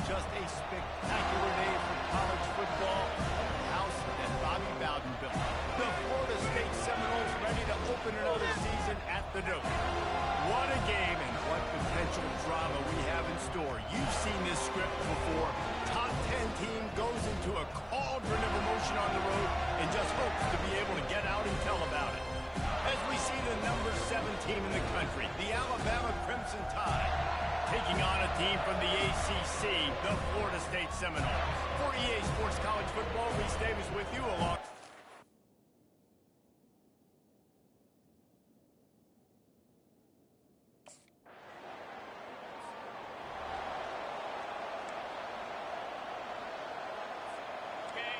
Just a spectacular day for college football. The house that Bobby Bowden built. The Florida State Seminoles ready to open another season at the Dome. What a game and what potential drama we have in store. You've seen this script before. Top 10 team goes into a cauldron of emotion on the road and just hopes to be able to get out and tell about it. As we see the number 7 team in the country, the Alabama Crimson Tide, taking on a team from the ACC, the Florida State Seminoles. For EA Sports College Football, Reese Davis with you along.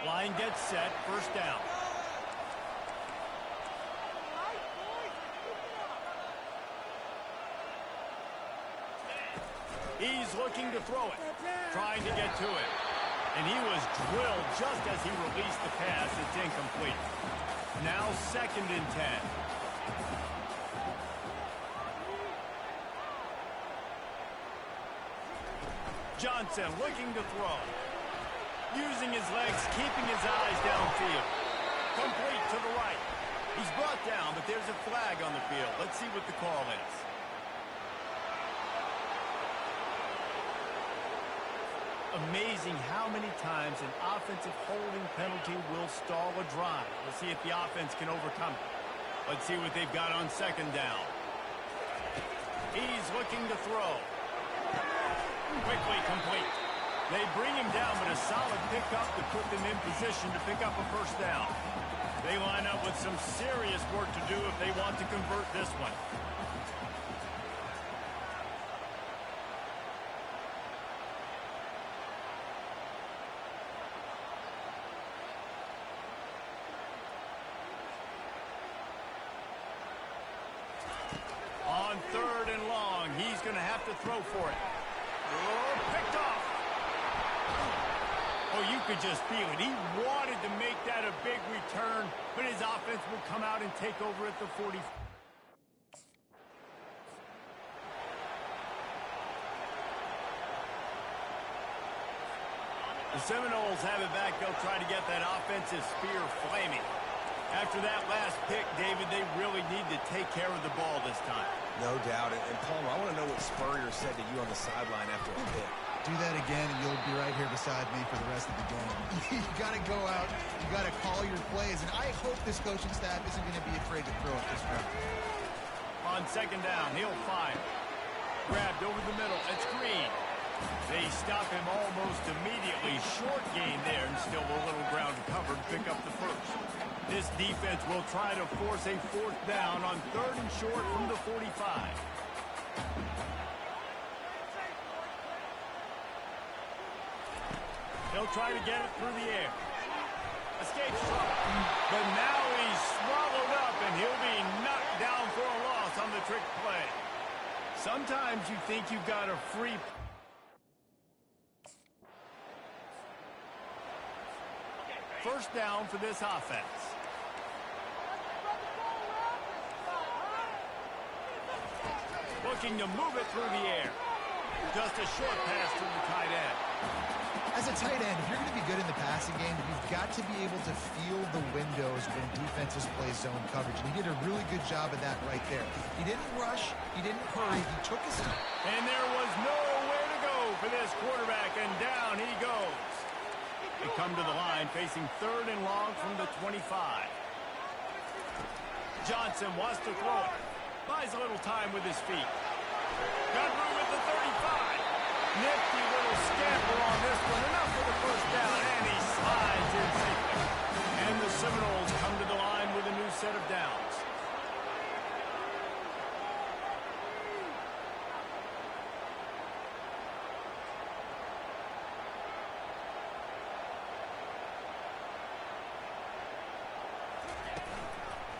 Line gets set, first down. He's looking to throw it, trying to get to it. And he was drilled just as he released the pass. It's incomplete. Now 2nd and 10. Johnson looking to throw. Using his legs, keeping his eyes downfield. Complete to the right. He's brought down, but there's a flag on the field. Let's see what the call is. Amazing how many times an offensive holding penalty will stall a drive. We'll see if the offense can overcome it. Let's see what they've got on 2nd down. He's looking to throw. Quickly complete. They bring him down, but a solid pickup to put them in position to pick up a first down. They line up with some serious work to do if they want to convert this one. On 3rd and long, he's going to have to throw for it. Oh, picked off. Oh, you could just feel it. He wanted to make that a big return, but his offense will come out and take over at the 40. The Seminoles have it back. They'll try to get that offensive spear flaming. After that last pick, David, they really need to take care of the ball this time. No doubt. And Palmer, I want to know what Spurrier said to you on the sideline after a pick. Do that again, and you'll be right here beside me for the rest of the game. You got to go out. You got to call your plays, and I hope this coaching staff isn't going to be afraid to throw it this round. On 2nd down, he'll fire. Grabbed over the middle. It's Green. They stop him almost immediately. Short gain there, and still a little ground covered. Pick up the first. This defense will try to force a 4th down on 3rd and short from the 45. He'll try to get it through the air. Escapes trouble. But now he's swallowed up, and he'll be knocked down for a loss on the trick play. Sometimes you think you've got a free... First down for this offense. Looking to move it through the air. Just a short pass to the tight end. As a tight end, if you're going to be good in the passing game, you've got to be able to feel the windows when defenses play zone coverage. And he did a really good job of that right there. He didn't rush. He didn't hurry. He took his time. And there was nowhere to go for this quarterback, and down he goes. They come to the line facing 3rd and long from the 25. Johnson wants to throw it. Buys a little time with his feet. Got room at the 35. Nifty little scamper on this one. Enough for the first down, and he slides in safely. And the Seminoles come to the line with a new set of downs.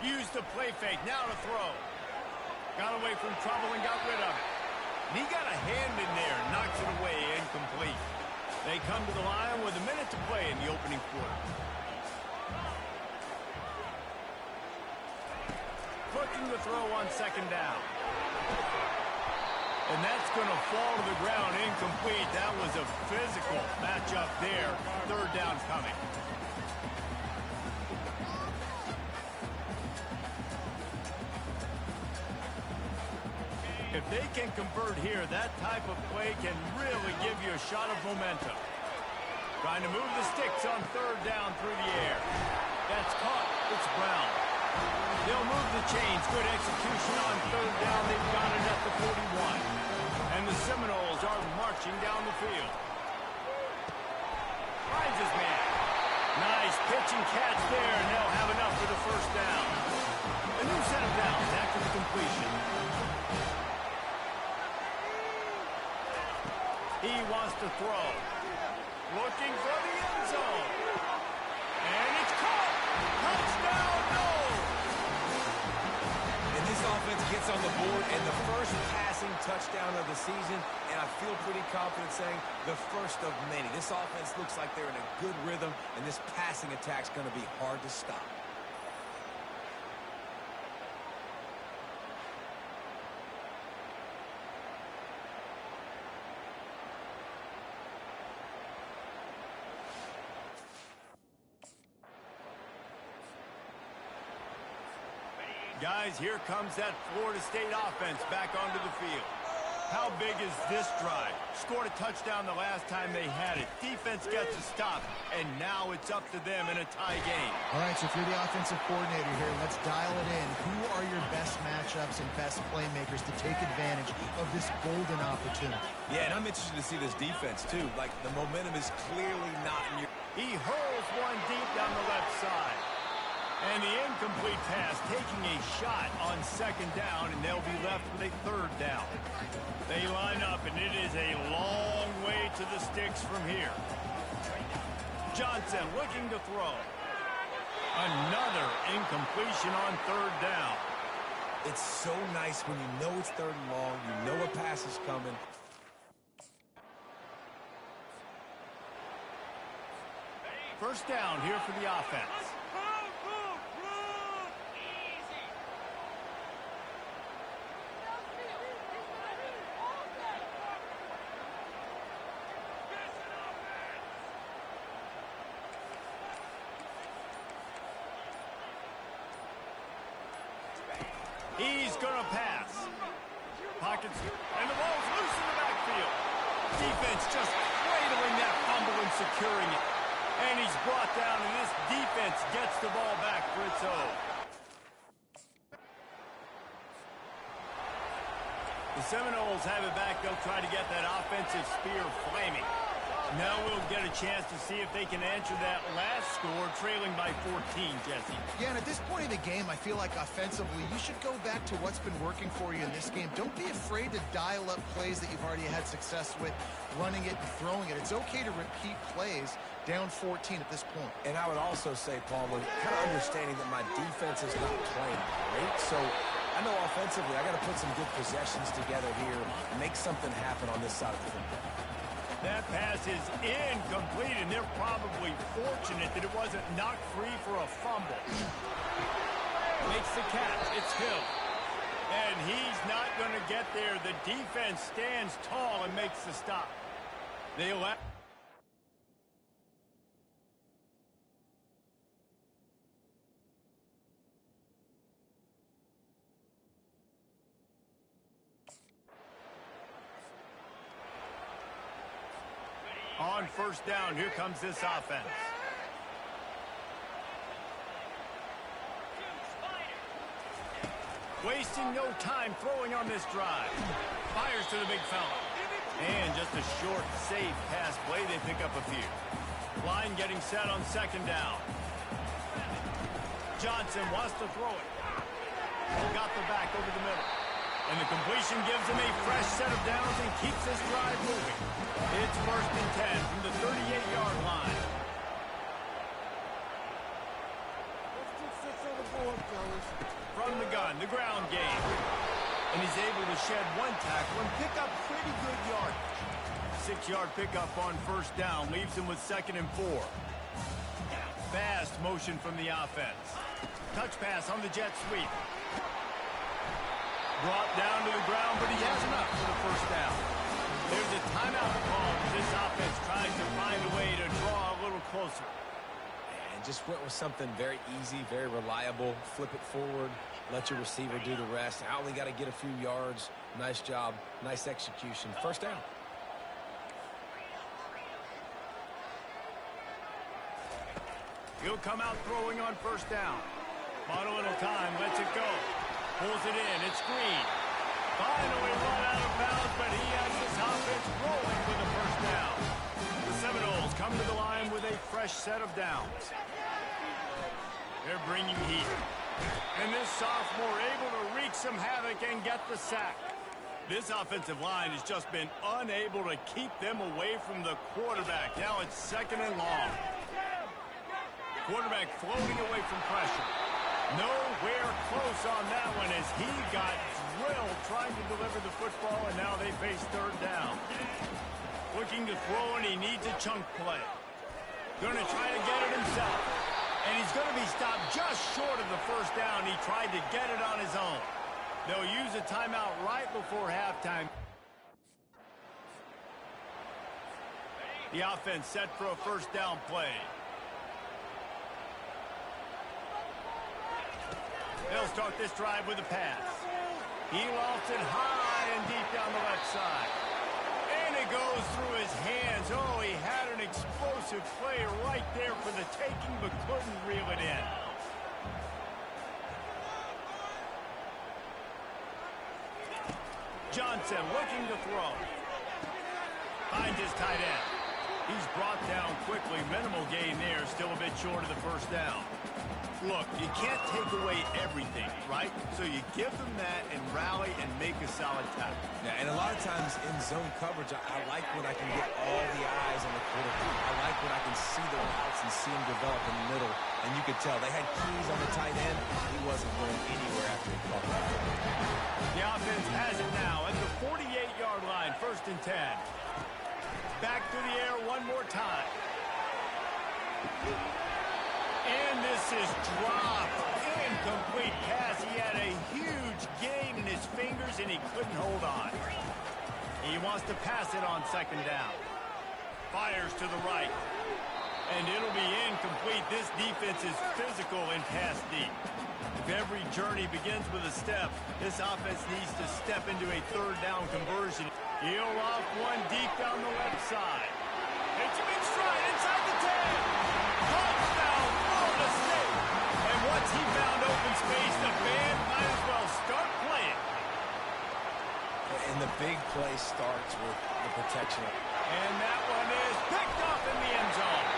Used the play fake, now to throw. Got away from trouble and got rid of it. And he got a hand in there, knocks it away, incomplete. They come to the line with a minute to play in the opening quarter. Looking to throw on 2nd down. And that's going to fall to the ground incomplete. That was a physical matchup there. Third down coming. If they can convert here, that type of play can really give you a shot of momentum. Trying to move the sticks on third down through the air. That's caught. It's Brown. They'll move the chains. Good execution on third down. They've got it at the 41. And the Seminoles are marching down the field. Finds his man. Nice pitch and catch there, and they'll have enough for the first down. A new set of downs after the completion. He wants to throw. Looking for the end zone. And it's caught. Touchdown, no! And this offense gets on the board, and the first passing touchdown of the season, and I feel pretty confident saying the first of many. This offense looks like they're in a good rhythm, and this passing attack's going to be hard to stop. Guys, here comes that Florida State offense back onto the field. How big is this drive? Scored a touchdown the last time they had it. Defense gets a stop, and now it's up to them in a tie game. All right, so if you're the offensive coordinator here, let's dial it in. Who are your best matchups and best playmakers to take advantage of this golden opportunity? Yeah, and I'm interested to see this defense, too. Like, the momentum is clearly not in your... He hurls one deep down the left side. And the incomplete pass taking a shot on second down, and they'll be left with a third down. They line up, and it is a long way to the sticks from here. Johnson looking to throw. Another incompletion on third down. It's so nice when you know it's third and long, you know a pass is coming. First down here for the offense. He's going to pass. Pockets, and the ball's loose in the backfield. Defense just cradling that fumble and securing it. And he's brought down, and this defense gets the ball back for its own. The Seminoles have it back. They'll try to get that offensive spear flaming. Now we'll get a chance to see if they can answer that last score, trailing by 14, Jesse. Yeah, and at this point in the game, I feel like offensively, you should go back to what's been working for you in this game. Don't be afraid to dial up plays that you've already had success with, running it and throwing it. It's okay to repeat plays down 14 at this point. And I would also say, Paul, kind of understanding that my defense is not playing great, so I know offensively I got to put some good possessions together here and make something happen on this side of the football. That pass is incomplete, and they're probably fortunate that it wasn't knocked free for a fumble. Makes the catch. It's Hill. And he's not going to get there. The defense stands tall and makes the stop. They left. On first down, here comes this offense. Wasting no time throwing on this drive. Fires to the big fella. And just a short, safe pass play. They pick up a few. Line getting set on second down. Johnson wants to throw it. Got the back over the middle. And the completion gives him a fresh set of downs and keeps this drive moving. It's first and 10 from the 38-yard line. From the gun, the ground game. And he's able to shed one tackle and pick up pretty good yardage. 6-yard pickup on first down leaves him with second and 4. Fast motion from the offense. Touch pass on the jet sweep. Brought down to the ground, but he has enough for the first down. There's a timeout called. This offense tries to find a way to draw a little closer. And just went with something very easy, very reliable. Flip it forward, let your receiver do the rest. I only got to get a few yards. Nice job, nice execution. First down. He'll come out throwing on first down. Bought a little time, lets it go. Pulls it in, it's Green. Finally run out of bounds, but he has this offense rolling with a first down. The Seminoles come to the line with a fresh set of downs. They're bringing heat. And this sophomore able to wreak some havoc and get the sack. This offensive line has just been unable to keep them away from the quarterback. Now it's second and long. Quarterback floating away from pressure. Nowhere close on that one as he got drilled trying to deliver the football, and now they face third down. Looking to throw, and he needs a chunk play. Going to try to get it himself. And he's going to be stopped just short of the first down. He tried to get it on his own. They'll use a timeout right before halftime. The offense set for a first down play. They'll start this drive with a pass. He lofts it high and deep down the left side. And it goes through his hands. Oh, he had an explosive play right there for the taking, but couldn't reel it in. Johnson looking to throw. Finds his tight end. He's brought down quickly. Minimal gain there. Still a bit short of the first down. Look, you can't take away everything, right? So you give them that and rally and make a solid tackle. Yeah, and a lot of times in zone coverage, I like when I can get all the eyes on the quarterback. I like when I can see the routes and see them develop in the middle. And you could tell they had keys on the tight end. He wasn't going anywhere after he caught that. The offense has it now at the 48-yard line, 1st and 10. Back to the air one more time. And this is dropped. Incomplete pass. He had a huge gain in his fingers, and he couldn't hold on. He wants to pass it on second down. Fires to the right. And it'll be incomplete. This defense is physical and pass deep. If every journey begins with a step, this offense needs to step into a third down conversion. He'll off one deep down the left side. Hits him in stride inside the 10. Touchdown, Florida State. And once he found open space, the band might as well start playing. And the big play starts with the protection. And that one is picked off in the end zone.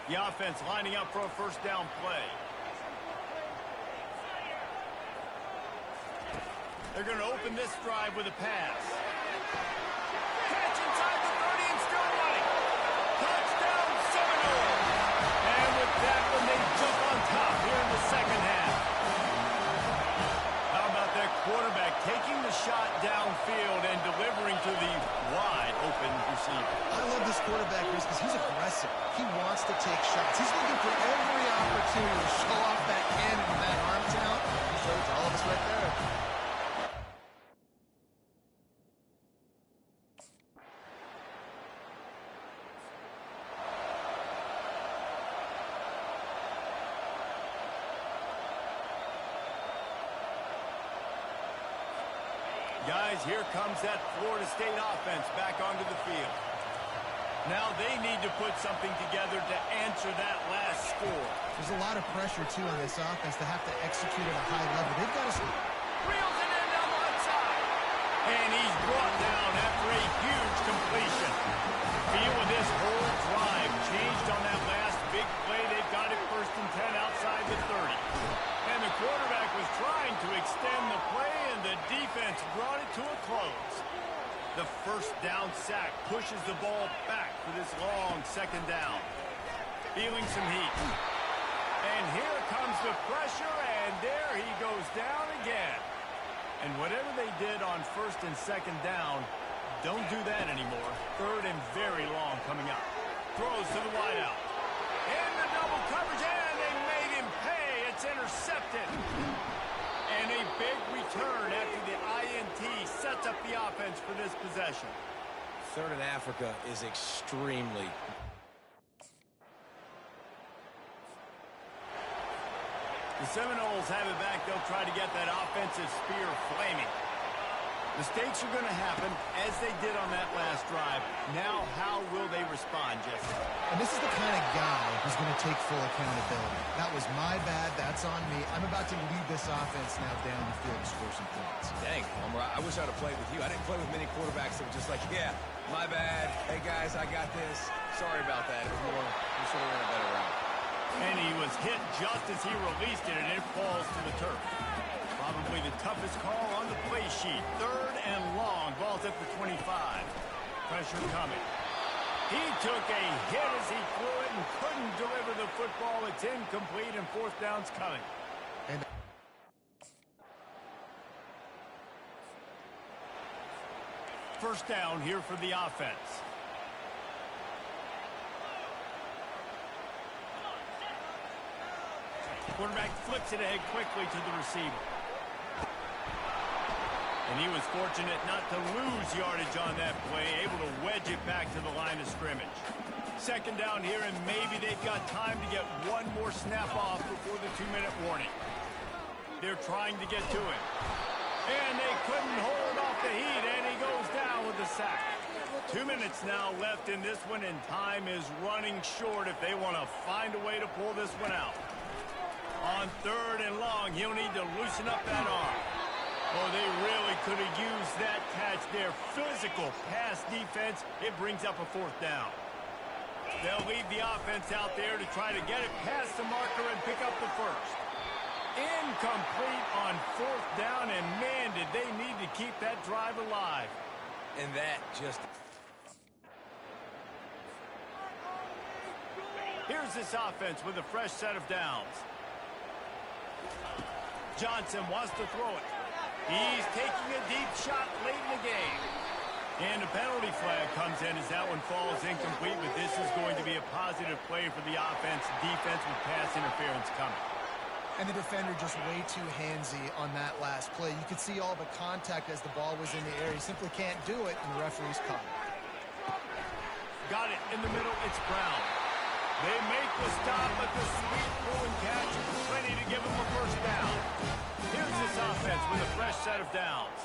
The offense lining up for a first down play. They're going to open this drive with a pass. Catch inside the 30 and still running. Touchdown Seminoles. And with that one, they jump on top here in the second half. How about that quarterback taking the shot downfield and delivering to the wide open receiver? I love this quarterback, Chris, because he's aggressive. He wants to take shots. He's looking for every opportunity to show off that cannon and that arm talent. He showed it to all of us right there. Guys, here comes that Florida State offense back onto the field. Now they need to put something together to answer that last score. There's a lot of pressure, too, on this offense to have to execute at a high level. They've got to... Reels it in down the left side. And he's brought down after a huge completion. Feel of this whole drive changed on that last big play. They've got it 1st and 10 outside the 30. And the quarterback was trying to extend the play, and the defense brought it to a close. The first down sack pushes the ball back for this long second down. Feeling some heat. And here comes the pressure, and there he goes down again. And whatever they did on 1st and 2nd down Don't do that anymore. Third and very long coming up. Throws to the wideout. In the double coverage, and they made him pay. It's intercepted. And a big return after the INT sets up the offense for this possession. Third in Africa is extremely... The Seminoles have it back. They'll try to get that offensive spear flaming. Mistakes are going to happen, as they did on that last drive. Now, how will they respond, Jesse? And this is the kind of guy who's going to take full accountability. That was my bad. That's on me. I'm about to lead this offense now down the field to score some points. Dang, Homer, I wish I'd have played with you. I didn't play with many quarterbacks that were just like, yeah, my bad. Hey, guys, I got this. Sorry about that. It was more, we should have run a better route. And he was hit just as he released it, and it falls to the turf. Probably the toughest call on the play sheet. Third and long. Ball's at the 25. Pressure coming. He took a hit as he threw it and couldn't deliver the football. It's incomplete, and fourth down's coming. And first down here for the offense. Quarterback flips it ahead quickly to the receiver. And he was fortunate not to lose yardage on that play, able to wedge it back to the line of scrimmage. Second down here, and maybe they've got time to get one more snap off before the 2-minute warning. They're trying to get to him. And they couldn't hold off the heat, and he goes down with a sack. 2 minutes now left in this one, and time is running short if they want to find a way to pull this one out. On third and long, he'll need to loosen up that arm. Oh, they really could have used that catch there. Physical pass defense. It brings up a fourth down. They'll leave the offense out there to try to get it past the marker and pick up the first. Incomplete on fourth down, and man, did they need to keep that drive alive. And that just... Here's this offense with a fresh set of downs. Johnson wants to throw it. He's taking a deep shot late in the game. And a penalty flag comes in as that one falls incomplete, but this is going to be a positive play for the offense. Defense with pass interference coming. And the defender just way too handsy on that last play. You could see all the contact as the ball was in the air. He simply can't do it, and the referee's caught it. Got it in the middle. It's Brown. They make the stop, but the sweet throw and catch is ready to give them a first down. Here's this offense with a fresh set of downs.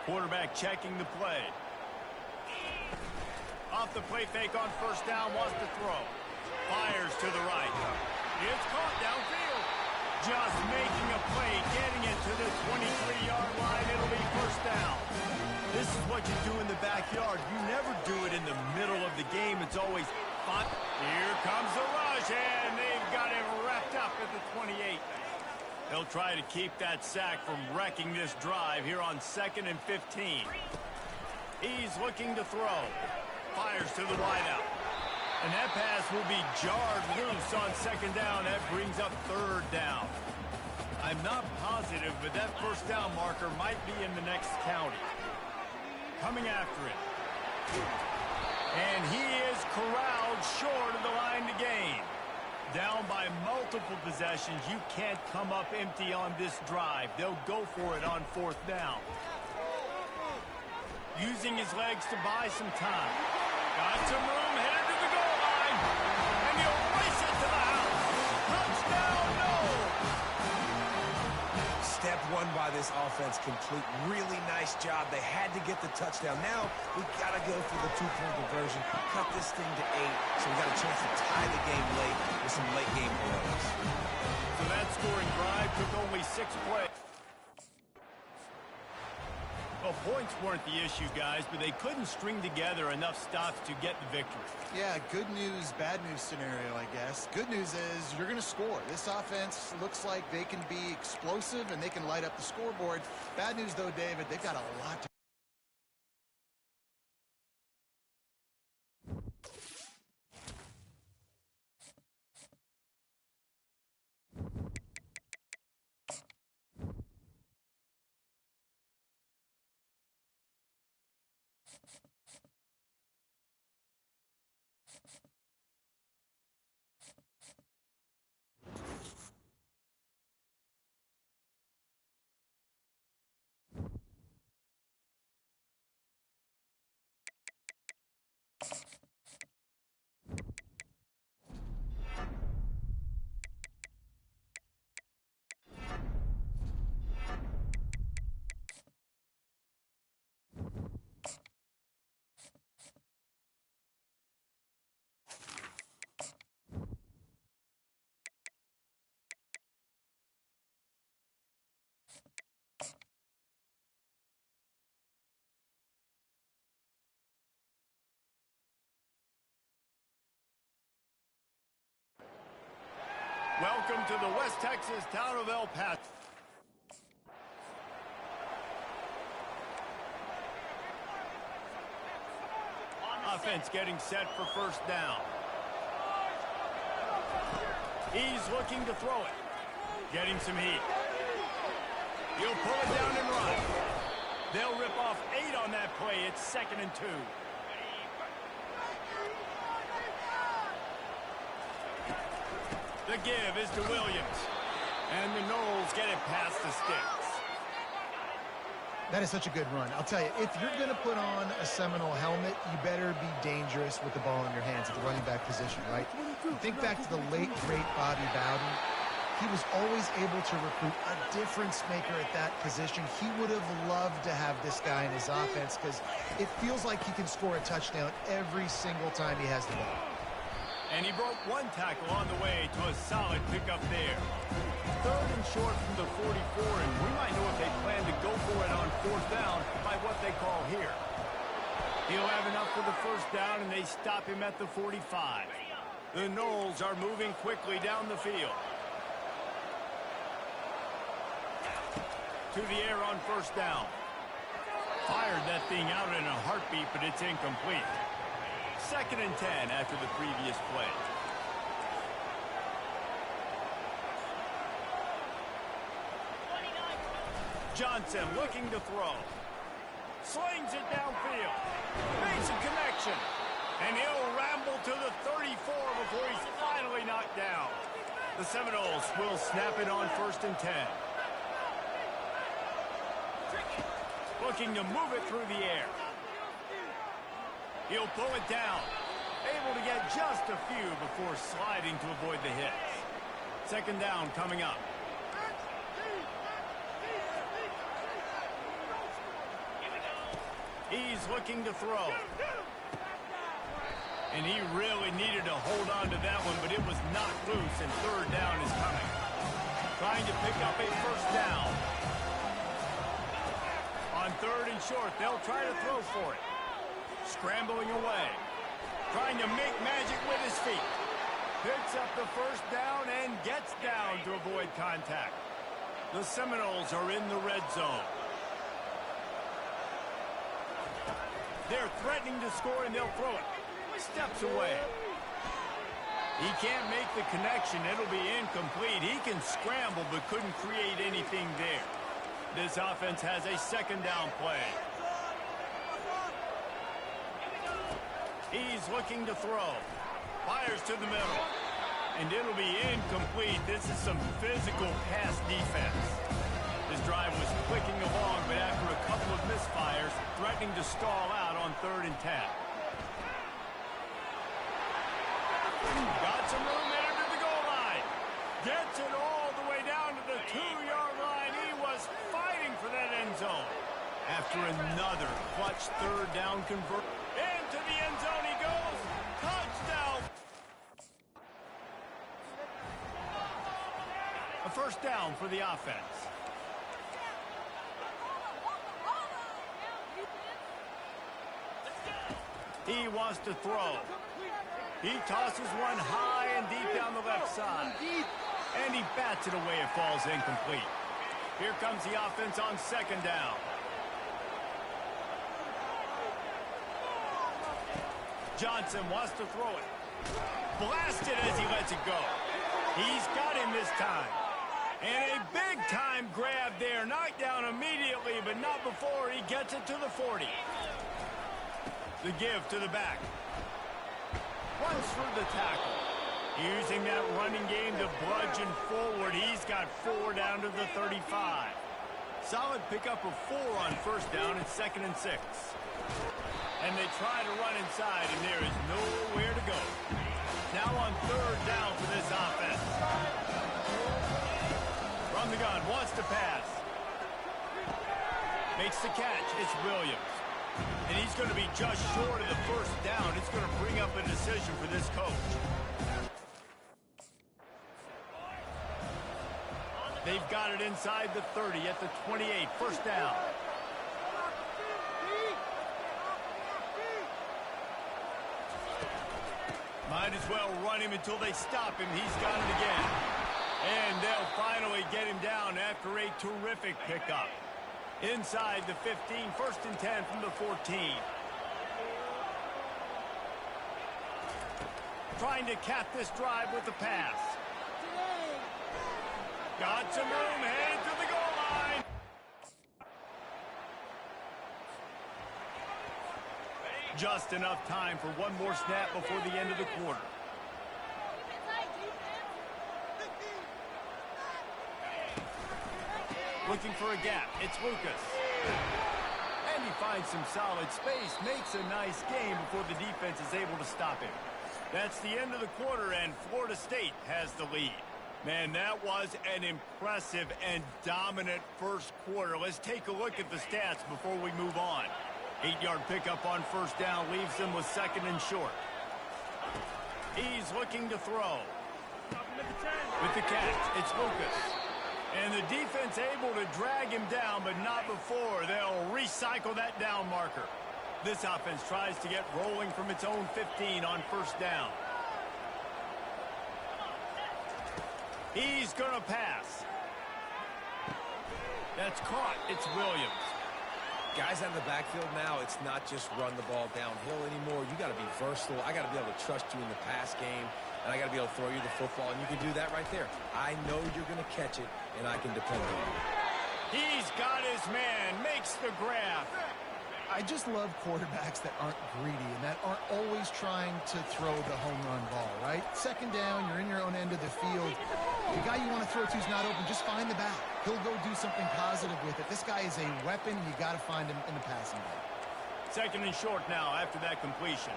Quarterback checking the play. Off the play fake on first down, wants to throw. Fires to the right. It's caught downfield. Just making a play, getting it to the 23-yard line. It'll be first down. This is what you do in the backyard. You never do it in the middle of the game. It's always fun. Here comes the rush, and they've got him wrapped up at the 28. They'll try to keep that sack from wrecking this drive here on 2nd and 15. He's looking to throw. Fires to the wideout. And that pass will be jarred loose on 2nd down. That brings up 3rd down. I'm not positive, but that first down marker might be in the next county. Coming after it. And he is corralled short of the line to gain. Down by multiple possessions. You can't come up empty on this drive. They'll go for it on 4th down. Using his legs to buy some time. Got some room, headed to the goal line. And he'll race it to the house. Touchdown, no! Step one by this offense complete. Really nice job. They had to get the touchdown. Now we got to go for the 2-point conversion. Cut this thing to 8, so we got a chance to tie the game late with some late game heroics. So that scoring drive took only 6 plays. Well, points weren't the issue, guys, but they couldn't string together enough stops to get the victory. Yeah, good news, bad news scenario, I guess. Good news is you're going to score. This offense looks like they can be explosive and they can light up the scoreboard. Bad news, though, David, they've got a lot to to the West Texas town of El Paso. Offense getting set for first down. He's looking to throw it. Getting some heat. He'll pull it down and run. They'll rip off 8 on that play. It's 2nd and 2. The give is to Williams. And the Knowles get it past the sticks. That is such a good run. I'll tell you, if you're going to put on a Seminole helmet, you better be dangerous with the ball in your hands at the running back position, right? Think back to the late, great Bobby Bowden. He was always able to recruit a difference maker at that position. He would have loved to have this guy in his offense because it feels like he can score a touchdown every single time he has the ball. And he broke 1 tackle on the way to a solid pickup there. 3rd and short from the 44, and we might know if they plan to go for it on 4th down by what they call here. He'll have enough for the first down, and they stop him at the 45. The Knowles are moving quickly down the field. To the air on first down. Fired that thing out in a heartbeat, but it's incomplete. 2nd and 10 after the previous play. Johnson looking to throw. Slings it downfield. Makes a connection. And he'll ramble to the 34 before he's finally knocked down. The Seminoles will snap it on 1st and 10. Looking to move it through the air. He'll pull it down. Able to get just a few before sliding to avoid the hits. 2nd down coming up. He's looking to throw. And he really needed to hold on to that one, but it was knocked loose, and 3rd down is coming. Trying to pick up a first down. On 3rd and short, they'll try to throw for it. Scrambling away. Trying to make magic with his feet. Picks up the first down and gets down to avoid contact. The Seminoles are in the red zone. They're threatening to score, and they'll throw it. Steps away. He can't make the connection. It'll be incomplete. He can scramble, but couldn't create anything there. This offense has a 2nd down play. He's looking to throw. Fires to the middle. And it'll be incomplete. This is some physical pass defense. This drive was clicking along, but after a couple of misfires, threatening to stall out on 3rd and 10. Got some room there to the goal line. Gets it all the way down to the 2-yard line. He was fighting for that end zone. After another clutch 3rd down convert. Into the end zone he goes. Touchdown. A first down for the offense. He wants to throw. He tosses one high and deep down the left side. And he bats it away. It falls incomplete. Here comes the offense on 2nd down. Johnson wants to throw it. Blasted as he lets it go. He's got him this time. And a big-time grab there. Knocked down immediately, but not before he gets it to the 40. The give to the back. Runs through the tackle. Using that running game to bludgeon forward. He's got 4 down to the 35. Solid pickup of 4 on first down. It's 2nd and 6. And they try to run inside, and there is nowhere to go. Now on 3rd down for this offense. From the gun, wants to pass. Makes the catch. It's Williams. And he's going to be just short of the first down. It's going to bring up a decision for this coach. They've got it inside the 30 at the 28. First down. Might as well run him until they stop him. He's got it again. And they'll finally get him down after a terrific pickup. Inside the 15, 1st and 10 from the 14. Trying to cap this drive with the pass. Got some room, headed to the goal line. Just enough time for one more snap before the end of the quarter. Looking for a gap. It's Lucas. And he finds some solid space. Makes a nice game before the defense is able to stop him. That's the end of the quarter, and Florida State has the lead. Man, that was an impressive and dominant first quarter. Let's take a look at the stats before we move on. 8-yard pickup on 1st down leaves them with 2nd and short. He's looking to throw. With the catch, it's Lucas. And the defense able to drag him down, but not before. They'll recycle that down marker. This offense tries to get rolling from its own 15 on 1st down. He's going to pass. That's caught. It's Williams. Guys out in the backfield now, it's not just run the ball downhill anymore. You got to be versatile. I got to be able to trust you in the pass game, and I got to be able to throw you the football, and you can do that right there. I know you're going to catch it, and I can depend on you. He's got his man, makes the grab. I just love quarterbacks that aren't greedy and that aren't always trying to throw the home run ball, right? 2nd down, you're in your own end of the field. The guy you want to throw to is not open. Just find the back. He'll go do something positive with it. This guy is a weapon. You got to find him in the passing game. 2nd and short now after that completion.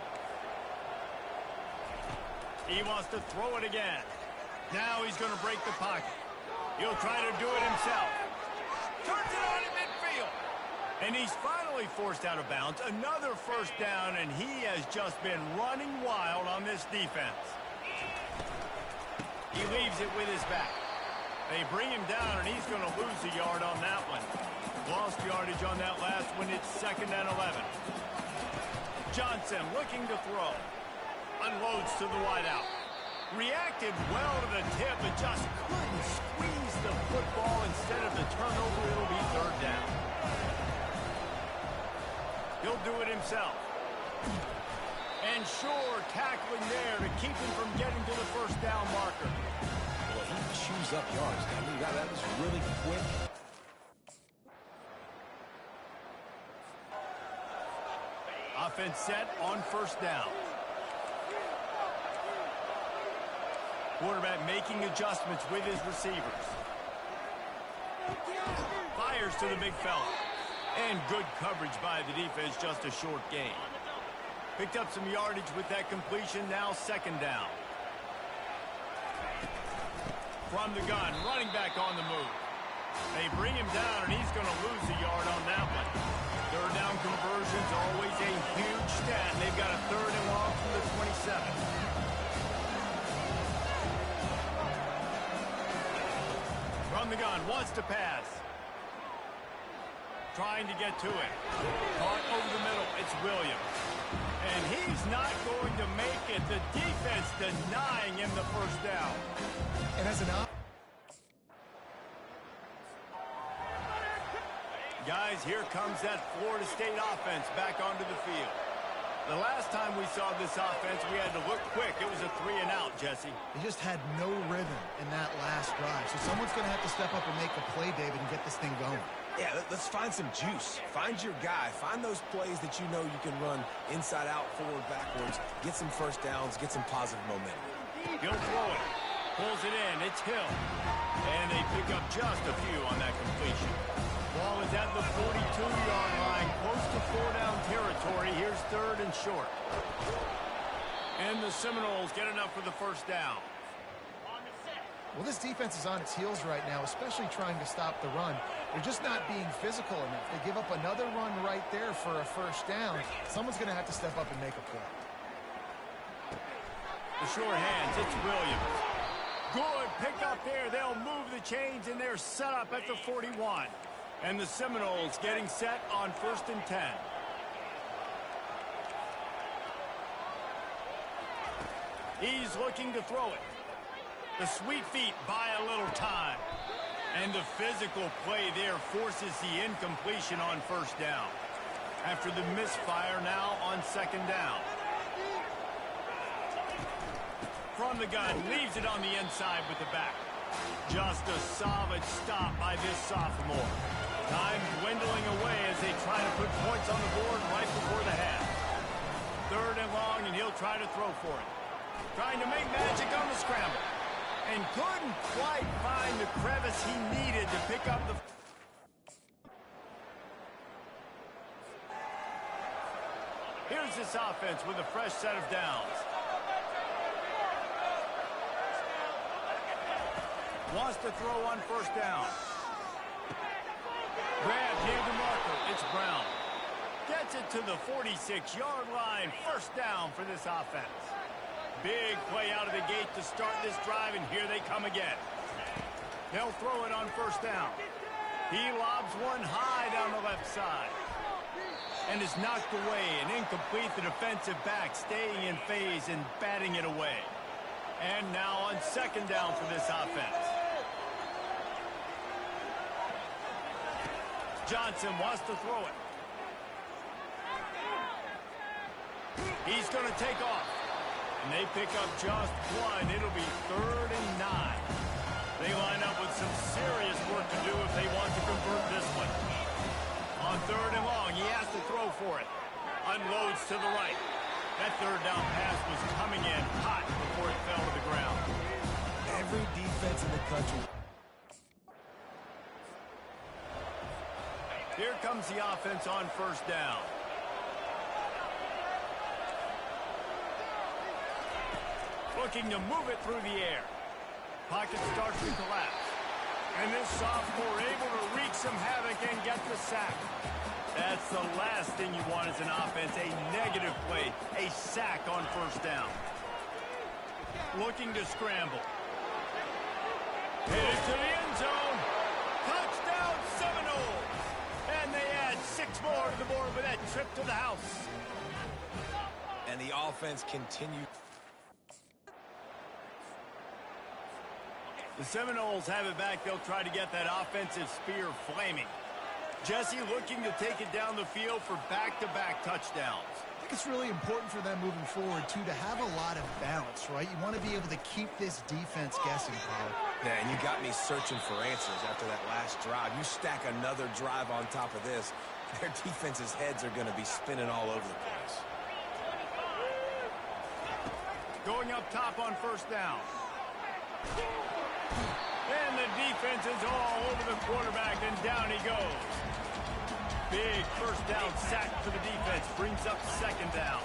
He wants to throw it again. Now he's going to break the pocket. He'll try to do it himself. Turns it on in midfield. And he's finally forced out of bounds. Another 1st down, and he has just been running wild on this defense. He leaves it with his back. They bring him down, and he's going to lose a yard on that one. Lost yardage on that last one. It's 2nd and 11. Johnson looking to throw. Unloads to the wideout. Reacted well to the tip, but just couldn't squeeze the football. Instead of the turnover, it'll be 3rd down. He'll do it himself. And sure, tackling there to keep him from getting to the 1st down marker. Well, he chews up yards. I mean, that was really quick. Offense set on 1st down. Quarterback making adjustments with his receivers. Fires to the big fella. And good coverage by the defense, just a short gain. Picked up some yardage with that completion, now 2nd down. From the gun, running back on the move. They bring him down, and he's going to lose a yard on that one. 3rd down conversion's always a huge stat. They've got a 3rd and long from the 27. From the gun, wants to pass. Trying to get to it. Caught over the middle. It's Williams. And he's not going to make it. The defense denying him the 1st down. And as an Guys, here comes that Florida State offense back onto the field. The last time we saw this offense, we had to look quick. It was a 3-and-out, Jesse. They just had no rhythm in that last drive. So someone's going to have to step up and make a play, David, and get this thing going. Yeah, let's find some juice. Find your guy. Find those plays that you know you can run inside out, forward, backwards. Get some 1st downs. Get some positive momentum. He'll throw it. Pulls it in. It's Hill. And they pick up just a few on that completion. Ball is at the 42-yard line, close to 4-down territory. Here's 3rd and short. And the Seminoles get enough for the 1st down. Well, this defense is on its heels right now, especially trying to stop the run. They're just not being physical enough. They give up another run right there for a 1st down. Someone's going to have to step up and make a play. The short hands, it's Williams. Good pick up there. They'll move the chains, and they're set up at the 41. And the Seminoles getting set on 1st and 10. He's looking to throw it. The sweet feet buy a little time. And the physical play there forces the incompletion on first down. After the misfire, now on second down. From the gun, leaves it on the inside with the back. Just a solid stop by this sophomore. Time dwindling away as they try to put points on the board right before the half. Third and long, and he'll try to throw for it. Trying to make magic on the scramble. And couldn't quite find the crevice he needed to pick up the... Here's this offense with a fresh set of downs. Wants to throw on first down. Grab near the marker. It's Brown. Gets it to the 46-yard line. First down for this offense. Big play out of the gate to start this drive, and here they come again. They'll throw it on first down. He lobs one high down the left side. And is knocked away and incomplete. The defensive back staying in phase and batting it away. And now on second down for this offense. Johnson wants to throw it. He's going to take off. And they pick up just one. It'll be 3rd and 9. They line up with some serious work to do if they want to convert this one. On 3rd and long, he has to throw for it. Unloads to the right. That third down pass was coming in hot before it fell to the ground. Every defense in the country. Here comes the offense on first down. Looking to move it through the air. Pocket starts to collapse. And this sophomore able to wreak some havoc and get the sack. That's the last thing you want as an offense, a negative play, a sack on first down. Looking to scramble. Hit it to the end zone. Touchdown Seminoles. And they add 6 more to the board with that trip to the house. And the offense continues. The Seminoles have it back. They'll try to get that offensive spear flaming. Jesse looking to take it down the field for back-to-back touchdowns. I think it's really important for them moving forward, too, to have a lot of balance, right? You want to be able to keep this defense guessing, Paul. Yeah, and you got me searching for answers after that last drive. You stack another drive on top of this, their defense's heads are going to be spinning all over the place. Going up top on first down. And the defense is all over the quarterback, and down he goes. Big first down sack for the defense. Brings up second down.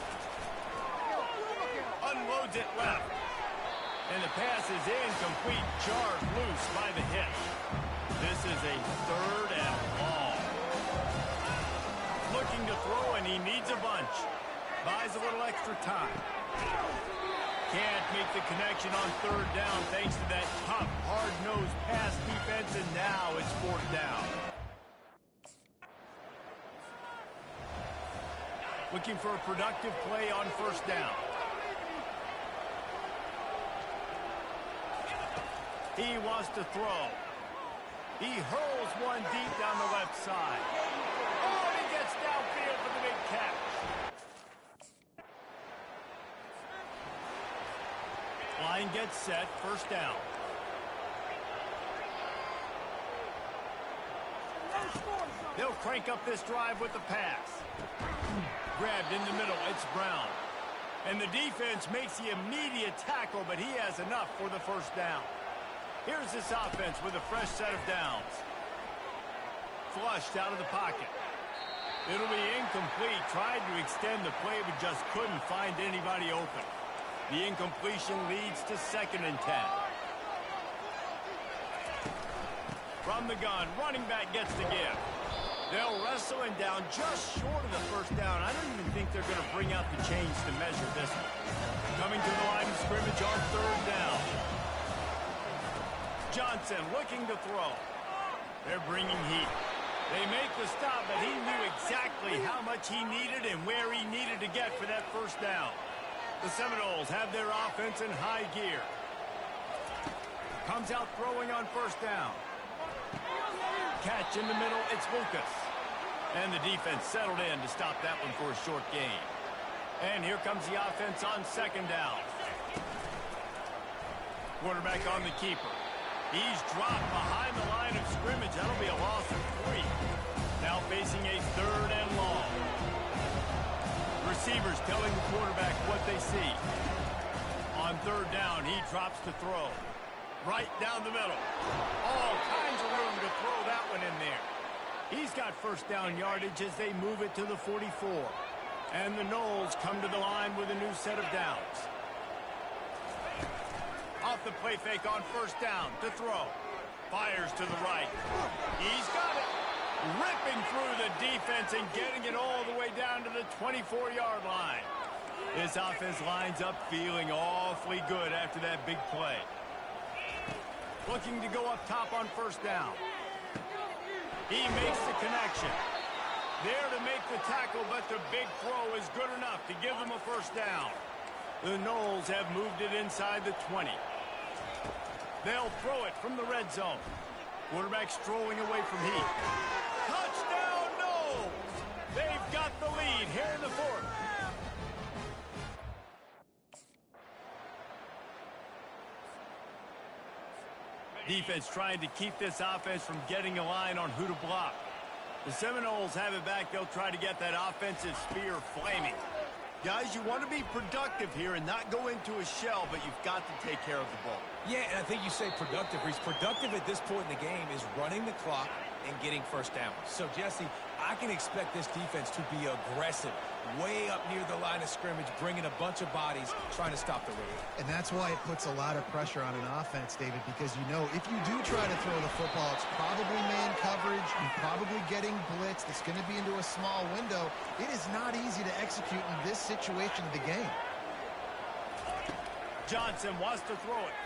Unloads it left. And the pass is incomplete. Jarred loose by the hit. This is a 3rd and long. Looking to throw, and he needs a bunch. Buys a little extra time. Can't make the connection on 3rd down thanks to that tough, hard-nosed pass defense, and now it's 4th down. Looking for a productive play on first down. He wants to throw. He hurls one deep down the left side. Oh, and he gets downfield for the big catch. Line gets set, first down. They'll crank up this drive with the pass. Grabbed in the middle, it's Brown. And the defense makes the immediate tackle, but he has enough for the first down. Here's this offense with a fresh set of downs. Flushed out of the pocket. It'll be incomplete. Tried to extend the play, but just couldn't find anybody open. The incompletion leads to 2nd and 10. From the gun, running back gets the give. They'll wrestle him down just short of the first down. I don't even think they're going to bring out the chains to measure this one. Coming to the line of scrimmage on 3rd down. Johnson looking to throw. They're bringing heat. They make the stop, but he knew exactly how much he needed and where he needed to get for that first down. The Seminoles have their offense in high gear. Comes out throwing on first down. Catch in the middle, it's Lucas. And the defense settled in to stop that one for a short gain. And here comes the offense on second down. Quarterback on the keeper. He's dropped behind the line of scrimmage. That'll be a loss of 3. Now facing a third and long. Receivers telling the quarterback what they see. On third down, he drops to throw. Right down the middle. All kinds of room to throw that one in there. He's got first down yardage as they move it to the 44. And the Noles come to the line with a new set of downs. Off the play fake on first down to throw. Fires to the right. He's got it. Ripping through the defense and getting it all the way down to the 24-yard line. This offense lines up feeling awfully good after that big play. Looking to go up top on first down. He makes the connection. There to make the tackle, but the big throw is good enough to give them a first down. The Noles have moved it inside the 20. They'll throw it from the red zone. Quarterback strolling away from Heath. Touchdown, Noles! They've got the lead here in the fourth. Defense trying to keep this offense from getting a line on who to block. The Seminoles have it back. They'll try to get that offensive spear flaming. Guys, you want to be productive here and not go into a shell, but you've got to take care of the ball. Yeah, and I think you say productive. He's productive at this point in the game is running the clock and getting first down. So, Jesse, I can expect this defense to be aggressive, way up near the line of scrimmage, bringing a bunch of bodies, trying to stop the run. And that's why it puts a lot of pressure on an offense, David, because you know if you do try to throw the football, it's probably man coverage, you're probably getting blitzed, it's going to be into a small window. It is not easy to execute in this situation of the game. Johnson wants to throw it.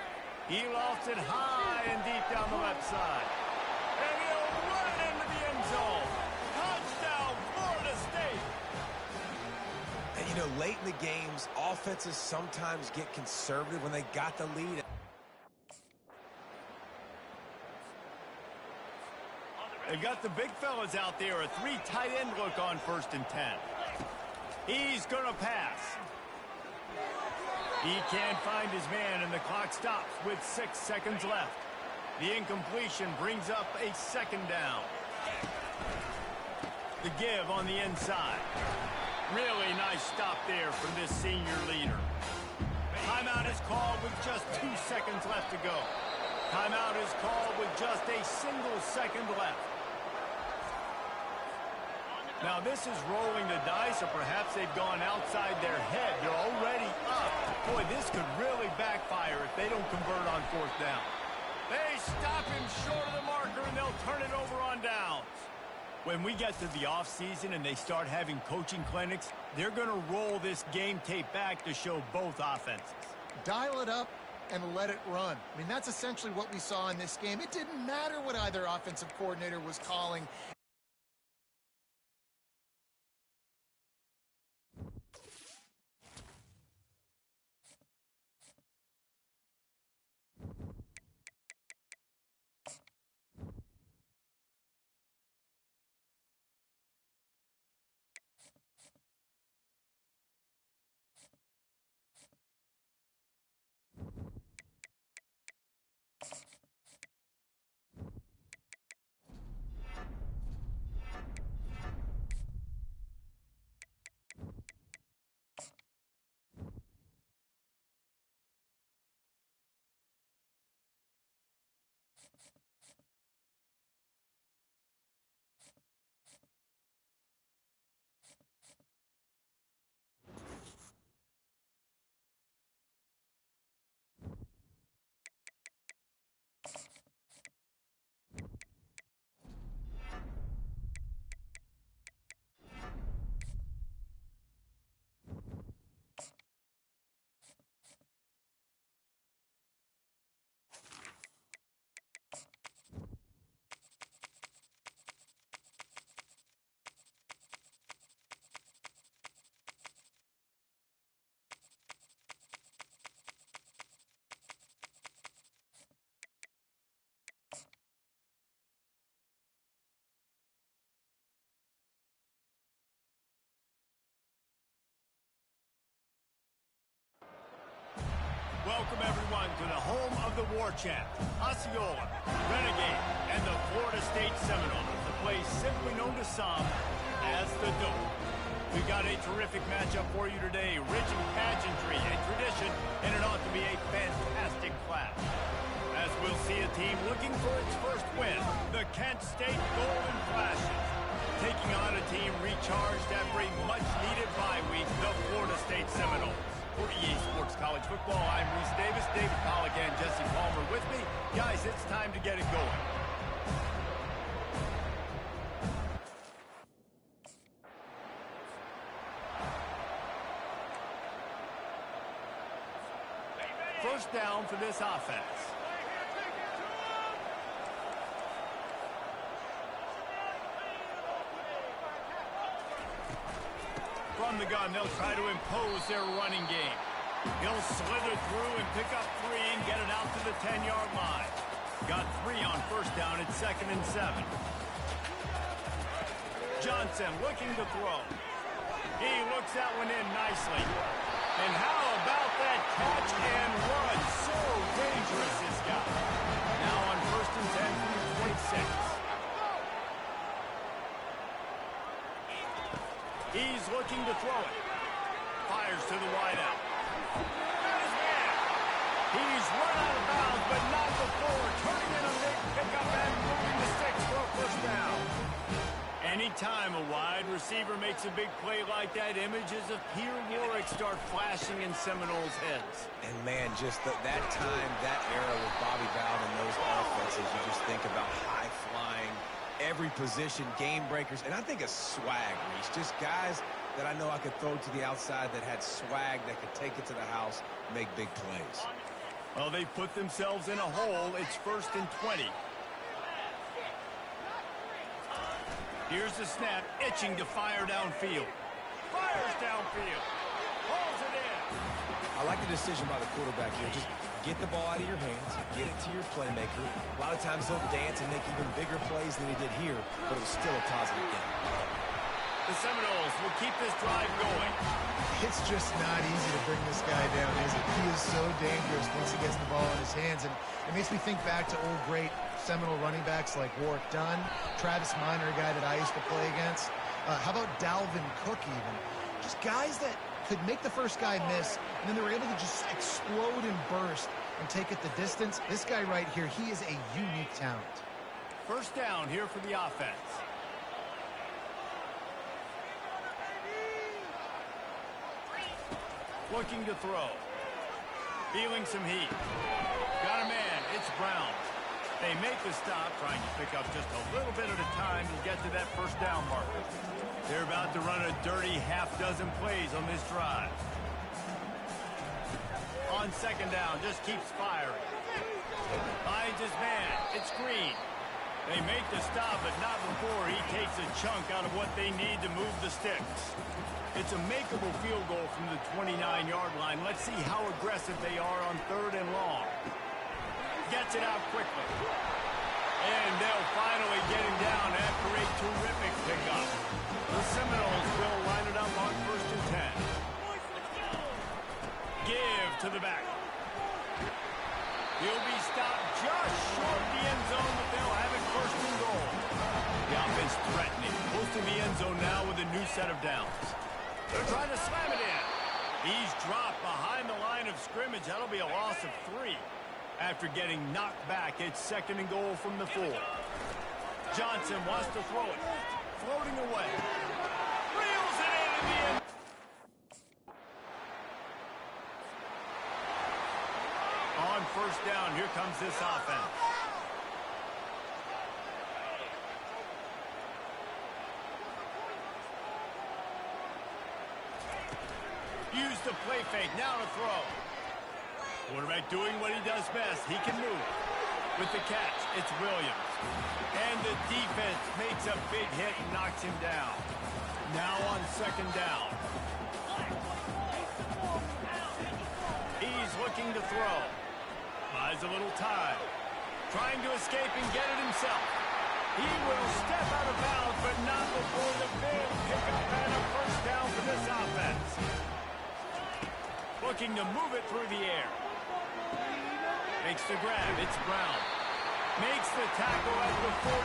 He lofts it high and deep down the left side. And he'll run it into the end zone. Touchdown, Florida State. And, you know, late in the games, offenses sometimes get conservative when they got the lead. They've got the big fellas out there. A 3 tight end look on 1st and 10. He's going to pass. He can't find his man, and the clock stops with 6 seconds left. The incompletion brings up a second down. The give on the inside. Really nice stop there from this senior leader. Timeout is called with just 2 seconds left to go. Timeout is called with just a single second left. Now this is rolling the dice, or perhaps they've gone outside their head. They're already up. Boy, this could really backfire if they don't convert on 4th down. They stop him short of the marker, and they'll turn it over on downs. When we get to the offseason and they start having coaching clinics, they're going to roll this game tape back to show both offenses. Dial it up and let it run. I mean, that's essentially what we saw in this game. It didn't matter what either offensive coordinator was calling. welcome everyone to the home of the war chant, Osceola, Renegade, and the Florida State Seminoles, the place simply known to some as the Dome. We've got a terrific matchup for you today, rich in pageantry and tradition, and it ought to be a fantastic clash. As we'll see a team looking for its first win, the Kent State Golden Flashes, taking on a team recharged after a much-needed bye week, the Florida State Seminoles. For EA Sports College Football, I'm Reese Davis, David Pollack, and Jesse Palmer with me. Guys, it's time to get it going. First down for this offense. From the gun, they'll try to impose their running game. He'll slither through and pick up 3 and get it out to the 10-yard line. Got 3 on first down at 2nd and 7. Johnson looking to throw. He looks that one in nicely. And how about that catch and run? So dangerous, this guy. Now on 1st and 10 from the 26. He's looking to throw it. Fires to the wideout. He's run out of bounds, but not before. Turning in a big pickup and moving the sticks for a first down. Anytime a wide receiver makes a big play like that, images of Pierre Warwick start flashing in Seminoles' heads. And, man, just that time, that era with Bobby Bowden and those offenses, you just think about high-flying, every position, game breakers, and I think of swag, Reese. Just guys that I know I could throw to the outside that had swag that could take it to the house, make big plays. Well, they put themselves in a hole. It's 1st and 20. Here's the snap, itching to fire downfield. Fires downfield. Pulls it in. I like the decision by the quarterback here. Just get the ball out of your hands, get it to your playmaker. A lot of times he'll dance and make even bigger plays than he did here, but it was still a positive game. The Seminoles will keep this drive going. It's just not easy to bring this guy down, is it? He is so dangerous once he gets the ball in his hands, and it makes me think back to old great Seminole running backs like Warwick Dunn, Travis Minor, a guy that I used to play against. How about Dalvin Cook even? Just guys that could make the first guy miss, and then they were able to just explode and burst and take it the distance. This guy right here, he is a unique talent. First down here for the offense. Looking to throw. Feeling some heat. Got a man. It's Brown. They make the stop, trying to pick up just a little bit at a time to get to that first down marker. They're about to run a dirty half-dozen plays on this drive. On 2nd down, just keeps firing. Finds his man. It's Green. They make the stop, but not before he takes a chunk out of what they need to move the sticks. It's a makeable field goal from the 29-yard line. Let's see how aggressive they are on 3rd and long. Gets it out quickly. And they'll finally get him down after a terrific pickup. The Seminoles will line it up on 1st and 10. Give to the back. He'll be stopped just short of the end zone, but they'll have it 1st and goal. The offense threatening. Close to the end zone now with a new set of downs. They're trying to slam it in. He's dropped behind the line of scrimmage. That'll be a loss of 3. After getting knocked back, it's 2nd and goal from the 4. Johnson wants to throw it. Floating away. Reels it in the end. On 1st down, here comes this offense. Use the play fake, now to throw. Quarterback doing what he does best. He can move. With the catch, it's Williams. And the defense makes a big hit and knocks him down. Now on 2nd down. He's looking to throw. Buys a little time. Trying to escape and get it himself. He will step out of bounds, but not before the big pickup and a first down for this offense. Looking to move it through the air. Makes the grab. It's Brown. Makes the tackle at the 46,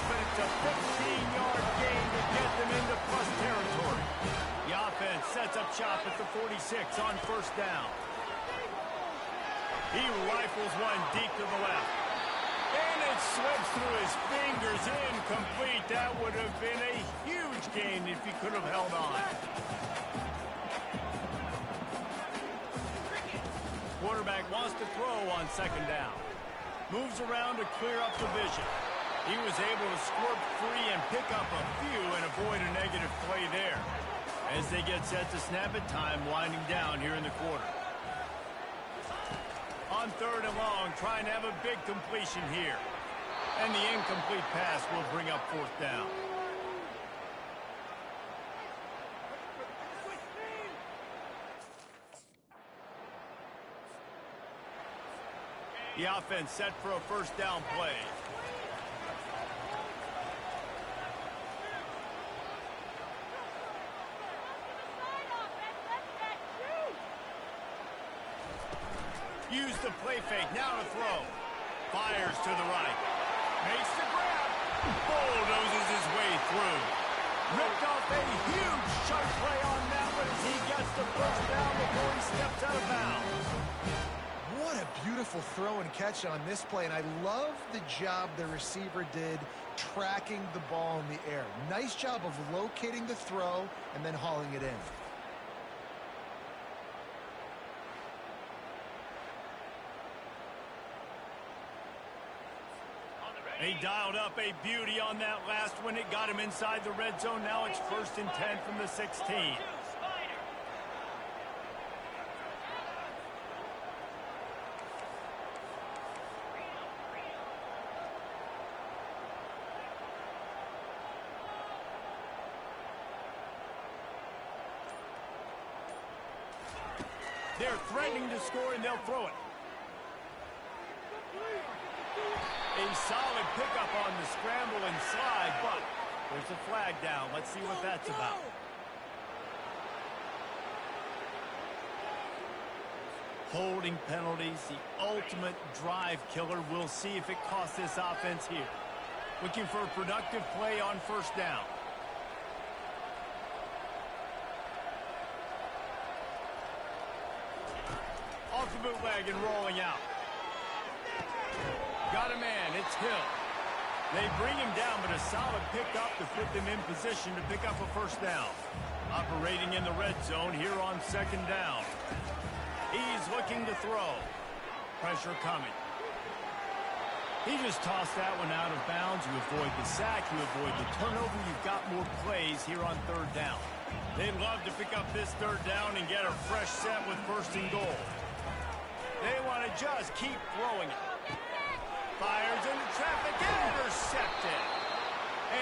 but it's a 15-yard gain to get them into plus territory. The offense sets up shop at the 46 on first down. He rifles one deep to the left. And it slips through his fingers, incomplete. That would have been a huge gain if he could have held on. Quarterback wants to throw on second down. Moves around to clear up the vision. He was able to squirt free and pick up a few and avoid a negative play there. As they get set to snap it, time winding down here in the quarter. On third and long, trying to have a big completion here. And the incomplete pass will bring up fourth down. The offense set for a first down play. Use the play fake, now to throw. Fires to the right. Makes the grab. Bulldozes his way through. Ripped off a huge sharp play on that one as he gets the first down before he steps out of bounds. What a beautiful throw and catch on this play, and I love the job the receiver did tracking the ball in the air. Nice job of locating the throw and then hauling it in. They dialed up a beauty on that last one. It got him inside the red zone. Now it's 1st and 10 from the 16. They're threatening to score, and they'll throw it. A solid pickup on the scramble and slide, but there's a flag down. Let's see what that's about. Holding penalties, the ultimate drive killer. We'll see if it costs this offense here. Looking for a productive play on first down. Off the bootleg and rolling out. Got a man, it's Hill. They bring him down, but a solid pickup to put them in position to pick up a first down. Operating in the red zone here on second down. He's looking to throw. Pressure coming. He just tossed that one out of bounds. You avoid the sack, you avoid the turnover. You've got more plays here on third down. They'd love to pick up this third down and get a fresh set with first and goal. They want to just keep throwing it. Fires into traffic, intercepted.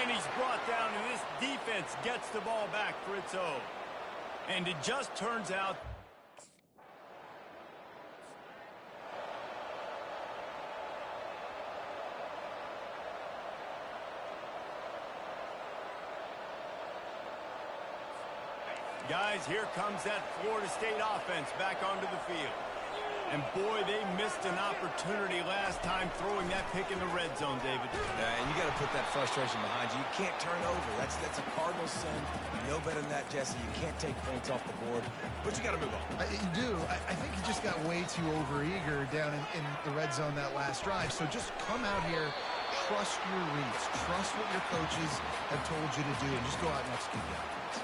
And he's brought down, and this defense gets the ball back for its own. And it just turns out guys, here comes that Florida State offense back onto the field. And boy, they missed an opportunity last time throwing that pick in the red zone, David. And you got to put that frustration behind you. You can't turn over. That's a cardinal sin. You know better than that, Jesse. You can't take points off the board, but you got to move on. You do. I think he just got way too overeager down in the red zone that last drive. So just come out here, trust your reads, trust what your coaches have told you to do, and just go out and execute the offense.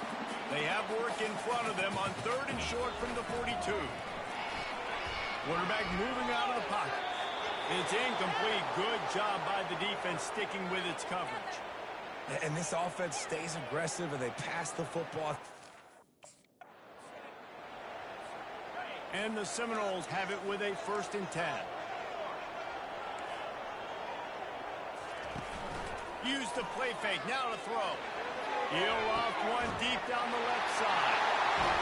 They have work in front of them on third and short from the 42. Quarterback moving out of the pocket. It's incomplete. Good job by the defense sticking with its coverage. And this offense stays aggressive, and they pass the football. And the Seminoles have it with a 1st and 10. Use the play fake. Now to throw. He'll off one deep down the left side.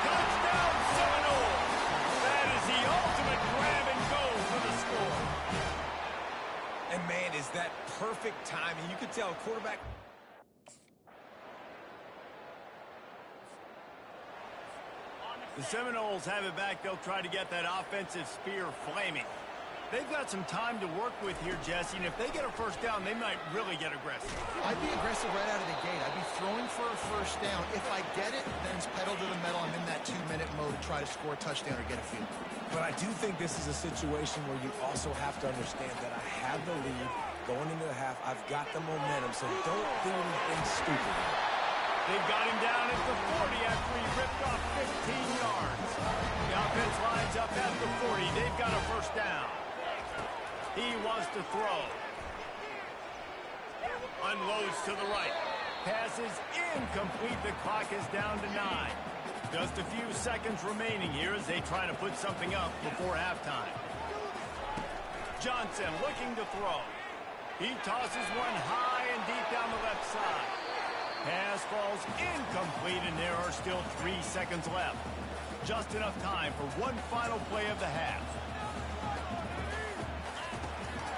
Touchdown, Seminoles! That is the ultimate grab and go for the score. And, man, is that perfect timing. You could tell a quarterback. The Seminoles have it back. They'll try to get that offensive spear flaming. They've got some time to work with here, Jesse, and if they get a first down, they might really get aggressive. I'd be aggressive right out of the gate. I'd be throwing for a first down. If I get it, then it's pedal to the metal. I'm in that 2-minute mode to try to score a touchdown or get a field. But I do think this is a situation where you also have to understand that I have the lead going into the half. I've got the momentum, so don't do anything stupid. They've got him down at the 40 after he ripped off 15 yards. The offense lines up at the 40. They've got a first down. He wants to throw. Unloads to the right. Pass is incomplete. The clock is down to 9. Just a few seconds remaining here as they try to put something up before halftime. Johnson looking to throw. He tosses one high and deep down the left side. Pass falls incomplete, and there are still 3 seconds left. Just enough time for one final play of the half.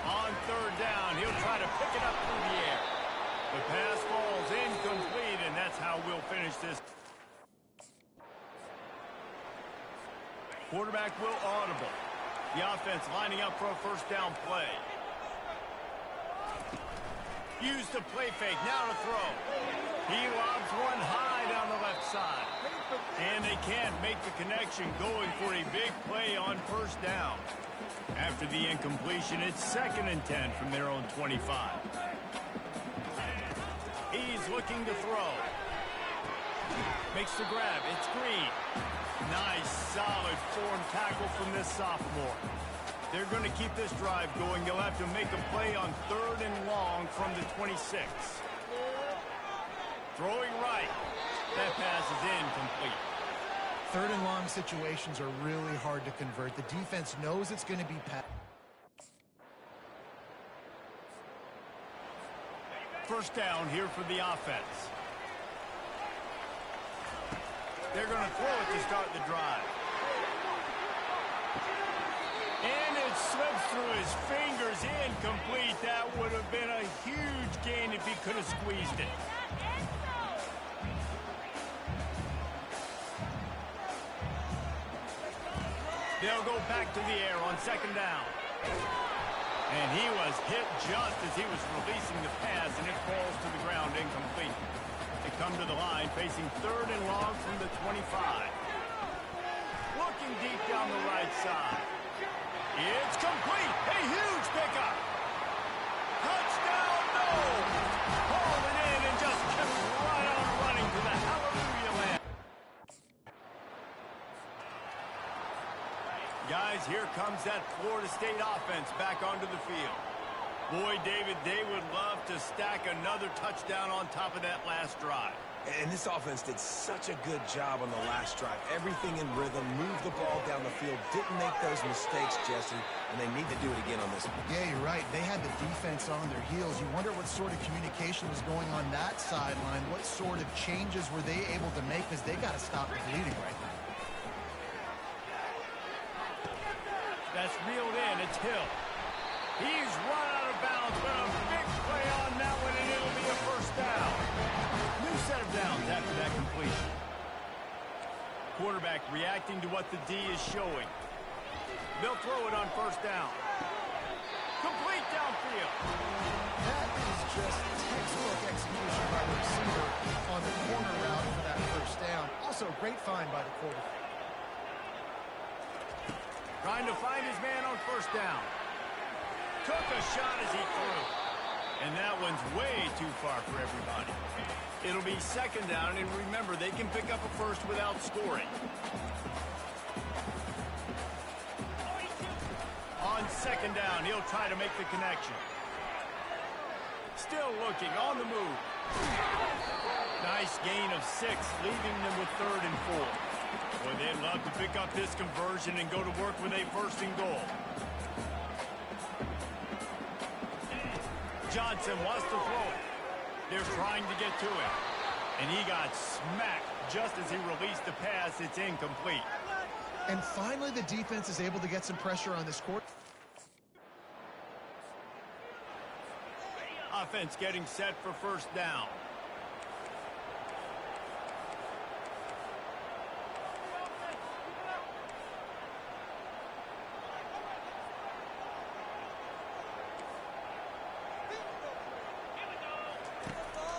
On third down, he'll try to pick it up through the air. The pass falls incomplete, and that's how we'll finish this. Quarterback will audible. The offense lining up for a first down play. Use the play fake, now to throw. He lobs one high down the left side. And they can't make the connection, going for a big play on first down. After the incompletion, it's 2nd and 10 from their own 25. He's looking to throw. Makes the grab. It's Green. Nice, solid form tackle from this sophomore. They're going to keep this drive going. They'll have to make a play on 3rd and long from the 26. Throwing right. That pass is incomplete. 3rd and long situations are really hard to convert. The defense knows it's going to be passed. First down here for the offense. They're going to throw it to start the drive. And it slips through his fingers, incomplete. That would have been a huge gain if he could have squeezed it. They'll go back to the air on 2nd down. And he was hit just as he was releasing the pass, and it falls to the ground incomplete. They come to the line, facing 3rd and long from the 25. Looking deep down the right side. It's complete. A huge pickup. Touchdown, no! Hauled it in and just kept right on running to the hallelujah land. Guys, here comes that Florida State offense back onto the field. Boy, David, they would love to stack another touchdown on top of that last drive. And this offense did such a good job on the last drive. Everything in rhythm, moved the ball down the field, didn't make those mistakes, Jesse, and they need to do it again on this one. Yeah, you're right. They had the defense on their heels. You wonder what sort of communication was going on that sideline. What sort of changes were they able to make, because they got to stop the bleeding right now. That's reeled in. It's Hill. He's run out of bounds, but a big play on that one, and it'll be a first down. New set of downs after that completion. Quarterback reacting to what the D is showing. They'll throw it on first down. Complete downfield. That is just textbook execution by the receiver on the corner route for that first down. Also, great find by the quarterback. Trying to find his man on first down. Took a shot as he threw. And that one's way too far for everybody. It'll be 2nd down, and remember, they can pick up a first without scoring. On 2nd down, he'll try to make the connection. Still looking, on the move. Nice gain of 6, leaving them with 3rd and 4. Boy, they'd love to pick up this conversion and go to work with a 1st and goal. Johnson wants to throw it. They're trying to get to him. And he got smacked just as he released the pass. It's incomplete. And finally, the defense is able to get some pressure on this court. Offense getting set for first down.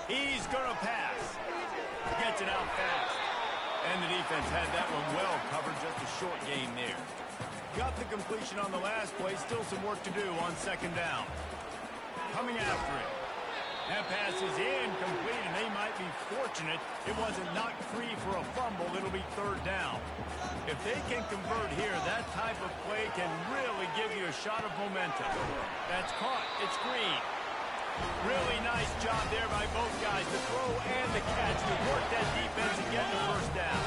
He's going to pass. Gets it out fast. And the defense had that one well covered, just a short gain there. Got the completion on the last play. Still some work to do on second down. Coming after it. That pass is incomplete, and they might be fortunate it wasn't knocked free for a fumble. It'll be third down. If they can convert here, that type of play can really give you a shot of momentum. That's caught. It's Green. Really nice job there by both guys, the throw and the catch, to work that defense and get the first down.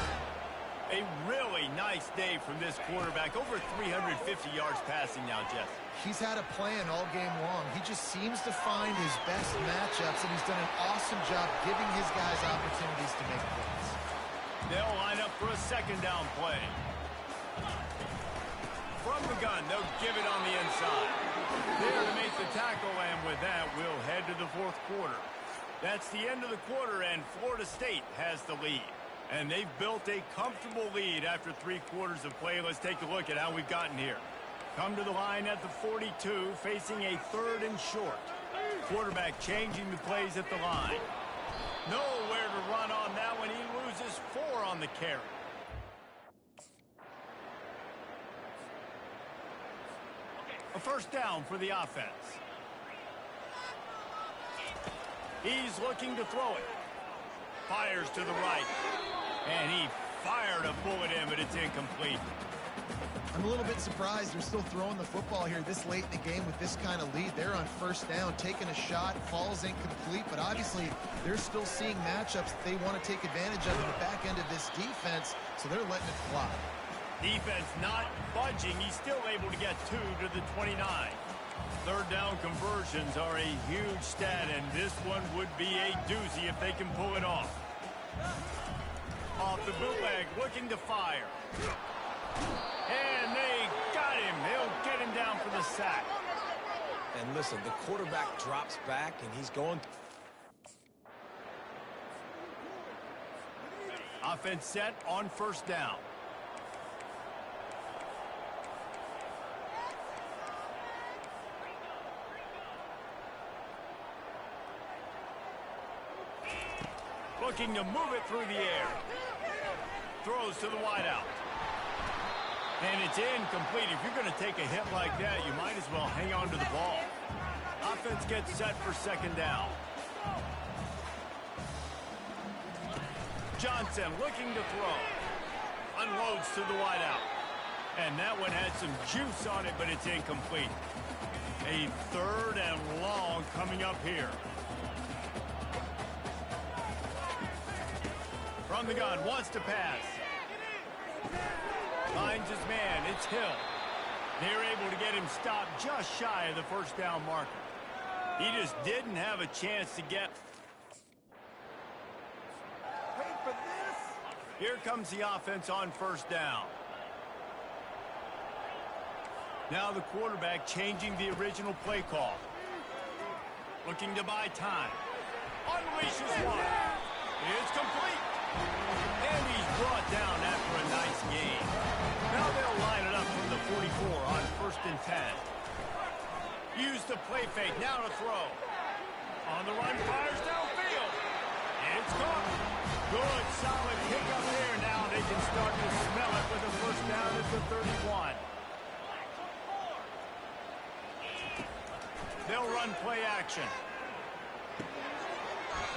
A really nice day from this quarterback. Over 350 yards passing now, Jeff. He's had a plan all game long. He just seems to find his best matchups, and he's done an awesome job giving his guys opportunities to make plays. They'll line up for a second down play. From the gun, they'll give it on the inside. There to make the tackle, and with that, we'll head to the fourth quarter. That's the end of the quarter, and Florida State has the lead. And they've built a comfortable lead after 3 quarters of play. Let's take a look at how we've gotten here. Come to the line at the 42, facing a 3rd and short. Quarterback changing the plays at the line. Nowhere to run on that one. He loses 4 on the carry. A first down for the offense. He's looking to throw it. Fires to the right. And he fired a bullet in, but it's incomplete. I'm a little bit surprised they're still throwing the football here this late in the game with this kind of lead. They're on first down, taking a shot, falls incomplete, but obviously they're still seeing matchups that they want to take advantage of in the back end of this defense, so they're letting it fly. Defense not budging. He's still able to get 2 to the 29. Third down conversions are a huge stat, and this one would be a doozy if they can pull it off. Off the bootleg, looking to fire. And they got him. They'll get him down for the sack. And listen, the quarterback drops back, and he's going. Offense set on first down. Looking to move it through the air. Throws to the wideout. And it's incomplete. If you're going to take a hit like that, you might as well hang on to the ball. Offense gets set for second down. Johnson looking to throw. Unloads to the wideout. And that one had some juice on it, but it's incomplete. A 3rd and long coming up here. From the gun, wants to pass. Finds his man, it's Hill. They're able to get him stopped just shy of the first down marker. He just didn't have a chance to get. Wait for this. Here comes the offense on first down. Now the quarterback changing the original play call. Looking to buy time. Unleashes one. It's complete. And he's brought down after a nice gain. Now they'll line it up from the 44 on 1st and 10. Use the play fake, now to throw. On the run, fires downfield. It's caught. Good, solid pickup there. Now they can start to smell it with a first down at the 31. They'll run play action.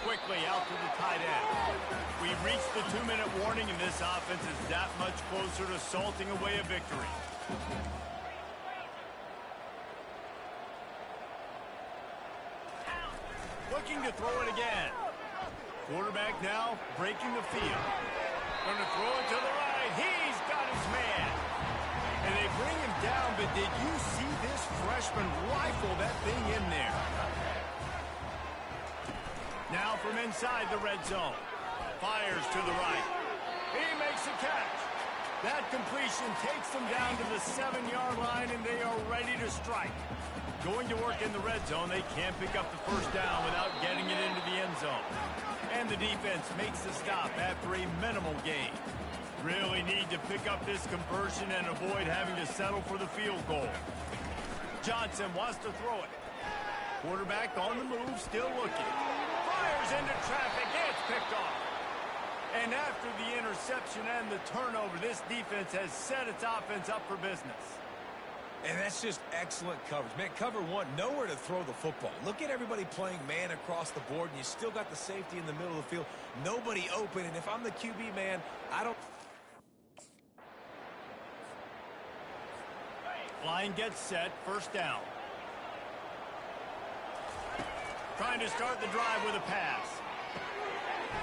Quickly out to the tight end. We've reached the 2-minute warning, and this offense is that much closer to salting away a victory. Looking to throw it again. Quarterback now breaking the field. Going to throw it to the right. He's got his man. And they bring him down, but did you see this freshman rifle that thing in there? Now from inside the red zone. Fires to the right. He makes a catch. That completion takes them down to the 7-yard line, and they are ready to strike. Going to work in the red zone, they can't pick up the first down without getting it into the end zone. And the defense makes the stop after a minimal gain. Really need to pick up this conversion and avoid having to settle for the field goal. Johnson wants to throw it. Quarterback on the move, still looking. Fires tears into traffic. It's picked off. And after the interception and the turnover, this defense has set its offense up for business. And that's just excellent coverage. Man, cover one, nowhere to throw the football. Look at everybody playing man across the board, and you still got the safety in the middle of the field. Nobody open, and if I'm the QB, man, I don't... Line gets set, first down. Trying to start the drive with a pass.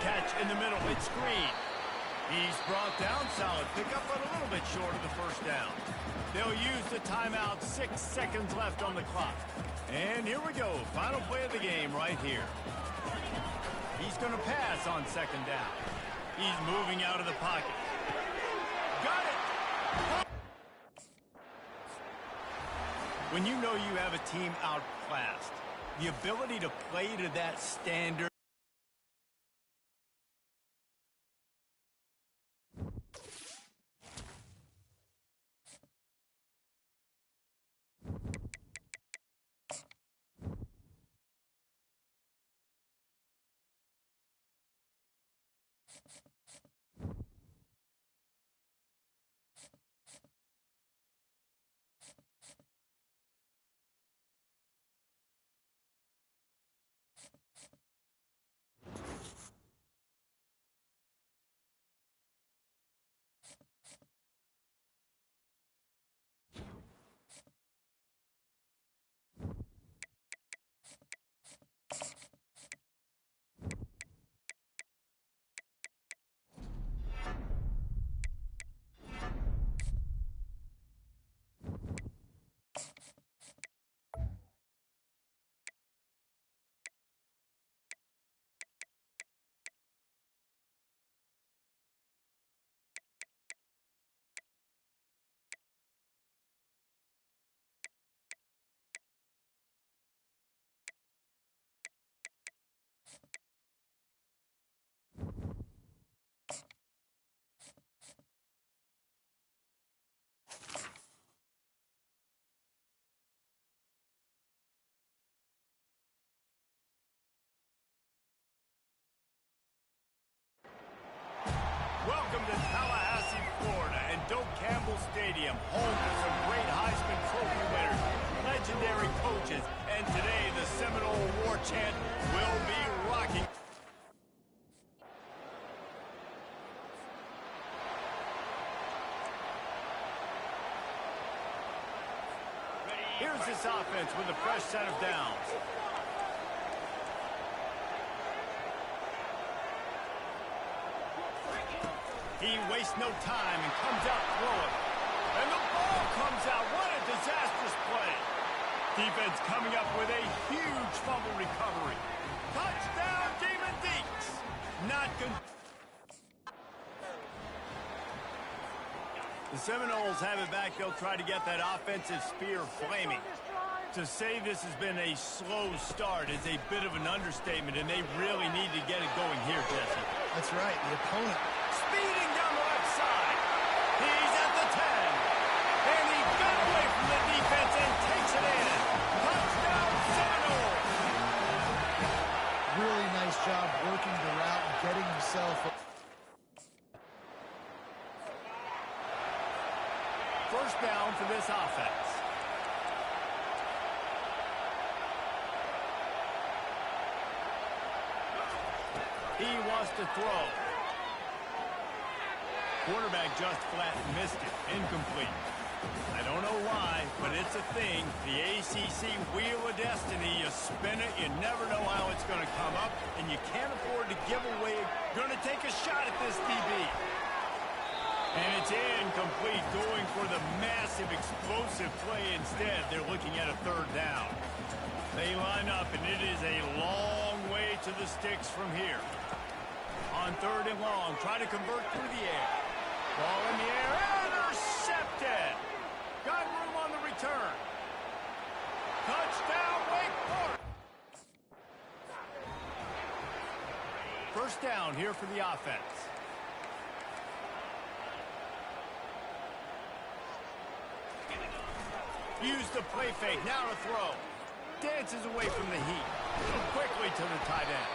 Catch in the middle, it's screen. He's brought down, solid pickup, but a little bit short of the first down. They'll use the timeout, 6 seconds left on the clock. And here we go, final play of the game right here. He's going to pass on second down. He's moving out of the pocket. Got it! When you know you have a team outclassed, the ability to play to that standard. Welcome to Tallahassee, Florida, and Doak Campbell Stadium, home to some great Heisman Trophy winners, legendary coaches, and today the Seminole War Chant will be rocking. Here's this offense with a fresh set of downs. He wastes no time and comes out throwing. And the ball comes out. What a disastrous play. Defense coming up with a huge fumble recovery. Touchdown, Demon Deeks. Not good. The Seminoles have it back. They'll try to get that offensive spear flaming. To say this has been a slow start is a bit of an understatement, and they really need to get it going here, Jesse. That's right. The opponent speeding down the left side. He's at the 10. And he got away from the defense and takes it in. Touchdown, Seminoles. really nice job working the route and getting himself. First down for this offense. He wants to throw. Quarterback just flat missed it. Incomplete. I don't know why, but it's a thing. The ACC Wheel of Destiny, you spin it, you never know how it's going to come up, and you can't afford to give away. Going to take a shot at this DB. And it's incomplete, going for the massive explosive play instead. They're looking at a third down. They line up, and it is a long way to the sticks from here. On third and long, try to convert through the air. Ball in the air, intercepted. Got room on the return. Touchdown, Wake Forest. First down here for the offense. Use the play fake, now to throw. Dances away from the heat. Quickly to the tight end.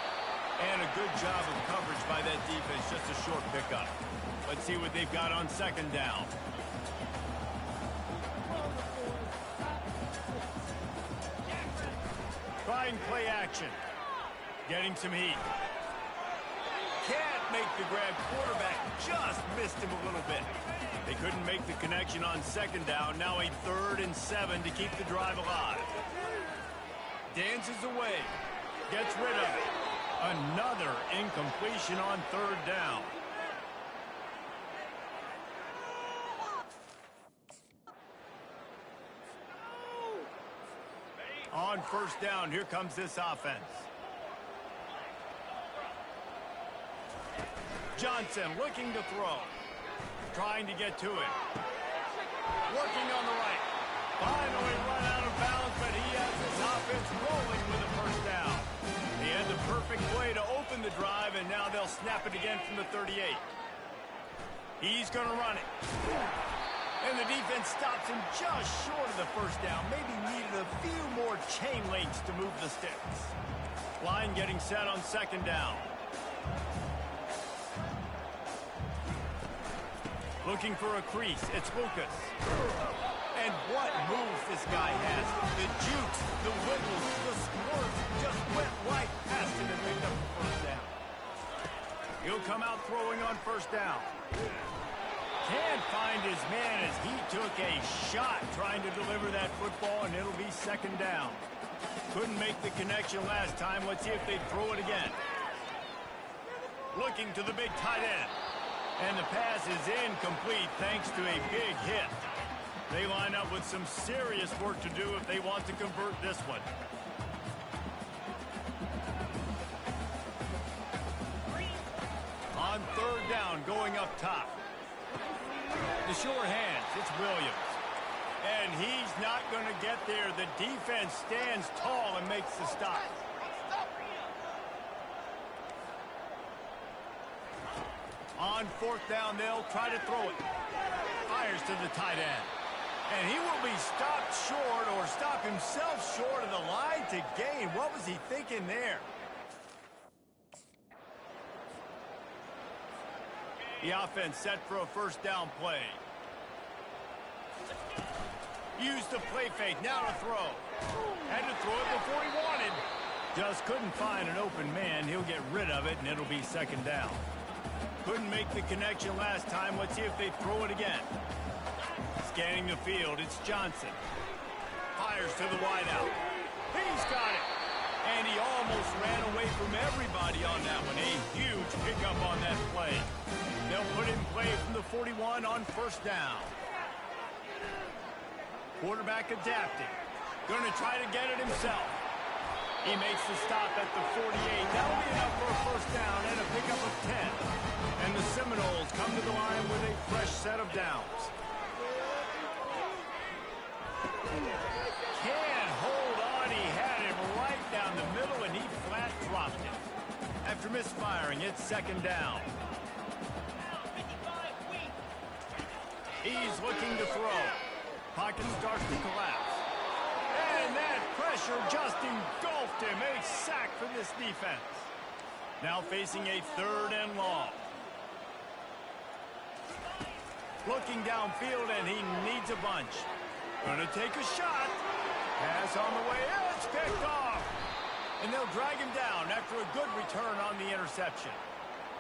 And a good job of coverage by that defense, just a short pickup. Let's see what they've got on second down. Trying play action. Getting some heat. Can't make the grab. Quarterback just missed him a little bit. They couldn't make the connection on second down. Now a 3rd and 7 to keep the drive alive. Dances away. Gets rid of it. Another incompletion on 3rd down. On 1st down, here comes this offense. Johnson looking to throw. Trying to get to it. Working on the right. Finally run out of bounds, but he has his offense rolling with a 1st down. He had the perfect play to open the drive, and now they'll snap it again from the 38. He's going to run it. And the defense stops him just short of the 1st down. Maybe needed a few more chain links to move the sticks. Line getting set on 2nd down. Looking for a crease. It's Lucas. And what moves this guy has. The jukes, the wiggles, the squirts just went right past him and picked up the 1st down. He'll come out throwing on 1st down. Can't find his man as he took a shot trying to deliver that football, and it'll be 2nd down. Couldn't make the connection last time. Let's see if they throw it again. Looking to the big tight end. And the pass is incomplete thanks to a big hit. They line up with some serious work to do if they want to convert this one. On 3rd down, going up top. The sure hands, it's Williams. And he's not going to get there. The defense stands tall and makes the stop. On 4th down, they'll try to throw it. Fires to the tight end. And he will be stopped short or stop himself short of the line to gain. What was he thinking there? The offense set for a 1st down play. Used the play fake, now to throw. Had to throw it before he wanted. Just couldn't find an open man. He'll get rid of it, and it'll be 2nd down. Couldn't make the connection last time. Let's see if they throw it again. Scanning the field, it's Johnson. Fires to the wideout. He's got it. And he almost ran away from everybody on that one. A huge pickup on that play. They'll put in play from the 41 on 1st down. Quarterback adapting. Going to try to get it himself. He makes the stop at the 48. That'll be enough for a 1st down and a pickup of 10. And the Seminoles come to the line with a fresh set of downs. Can't hold on. He had him right down the middle, and he flat dropped it. After misfiring, it's 2nd down. He's looking to throw. Pocket starts to collapse. And that pressure just engulfed him. A sack for this defense. Now facing a 3rd and long. Looking downfield, and he needs a bunch. Gonna take a shot. Pass on the way. It's picked off. And they'll drag him down after a good return on the interception.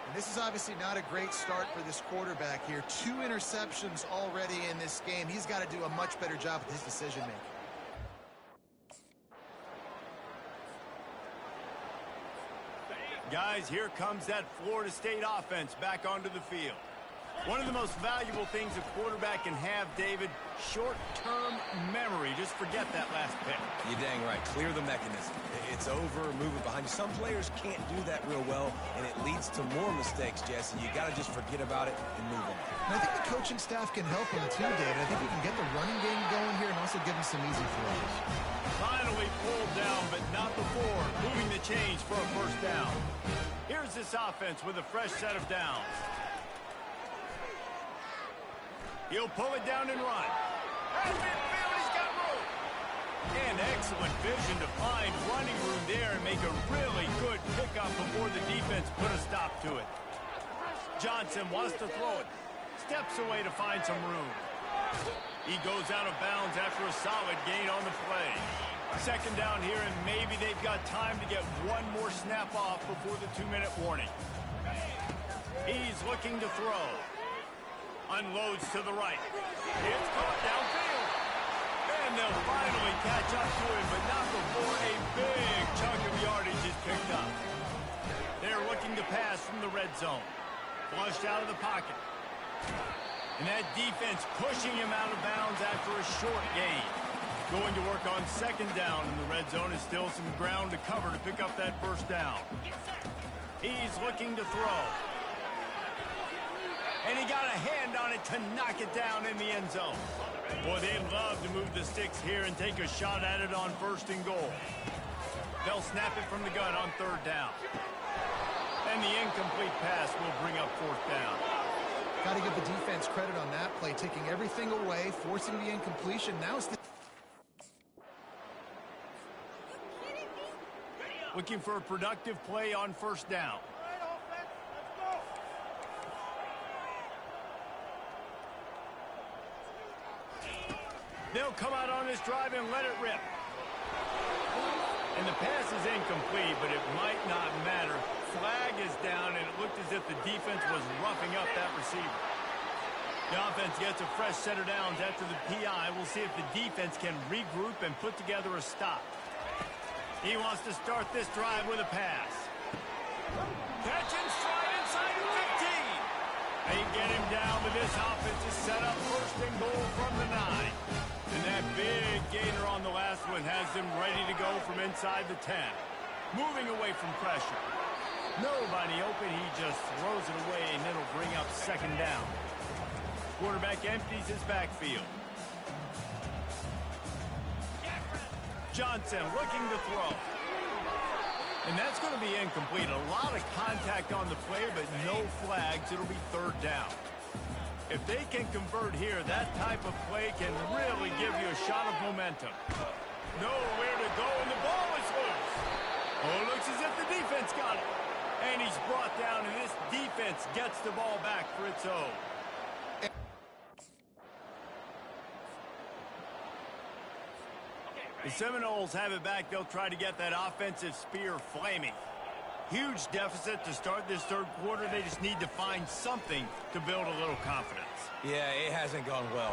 And this is obviously not a great start for this quarterback here. 2 interceptions already in this game. He's got to do a much better job with his decision-making. Guys, here comes that Florida State offense back onto the field. One of the most valuable things a quarterback can have, David, short-term memory. Just forget that last pick. You're dang right. Clear the mechanism. It's over, move it behind you. Some players can't do that real well, and it leads to more mistakes, Jesse. You got to just forget about it and move on. And I think the coaching staff can help him too, David. I think we can get the running game going here and also give him some easy throws. Finally pulled down, but not before moving the chains for a 1st down. Here's this offense with a fresh set of downs. He'll pull it down and run. At midfield, he's got room. And excellent vision to find running room there and make a really good pickup before the defense put a stop to it. Johnson wants to throw it. Steps away to find some room. He goes out of bounds after a solid gain on the play. Second down here, and maybe they've got time to get one more snap off before the 2-minute warning. He's looking to throw. Unloads to the right. It's caught downfield. And they'll finally catch up to him, but not before a big chunk of yardage is picked up. They're looking to pass from the red zone. Flushed out of the pocket. And that defense pushing him out of bounds after a short gain. Going to work on second down in the red zone is still some ground to cover to pick up that first down. He's looking to throw. And he got a hand on it to knock it down in the end zone. Boy, they'd love to move the sticks here and take a shot at it on first and goal. They'll snap it from the gun on third down. And the incomplete pass will bring up fourth down. Got to give the defense credit on that play, taking everything away, forcing the incompletion. Now it's looking for a productive play on first down. They'll come out on this drive and let it rip. And the pass is incomplete, but it might not matter. Flag is down, and it looked as if the defense was roughing up that receiver. The offense gets a fresh set of downs after the PI. We'll see if the defense can regroup and put together a stop. He wants to start this drive with a pass. Catch and stride inside the 15. They get him down, but this offense is set up first and goal from the 9. And that big gainer on the last one has them ready to go from inside the 10. Moving away from pressure. Nobody open, he just throws it away, and it'll bring up second down. Quarterback empties his backfield. Johnson looking to throw. And that's going to be incomplete. A lot of contact on the play, but no flags. It'll be third down. If they can convert here, that type of play can really give you a shot of momentum. Nowhere to go, and the ball is loose. Oh, it looks as if the defense got it. And he's brought down, and this defense gets the ball back for its own. The Seminoles have it back. They'll try to get that offensive spear flaming. Huge deficit to start this third quarter. They just need to find something to build a little confidence. Yeah, it hasn't gone well.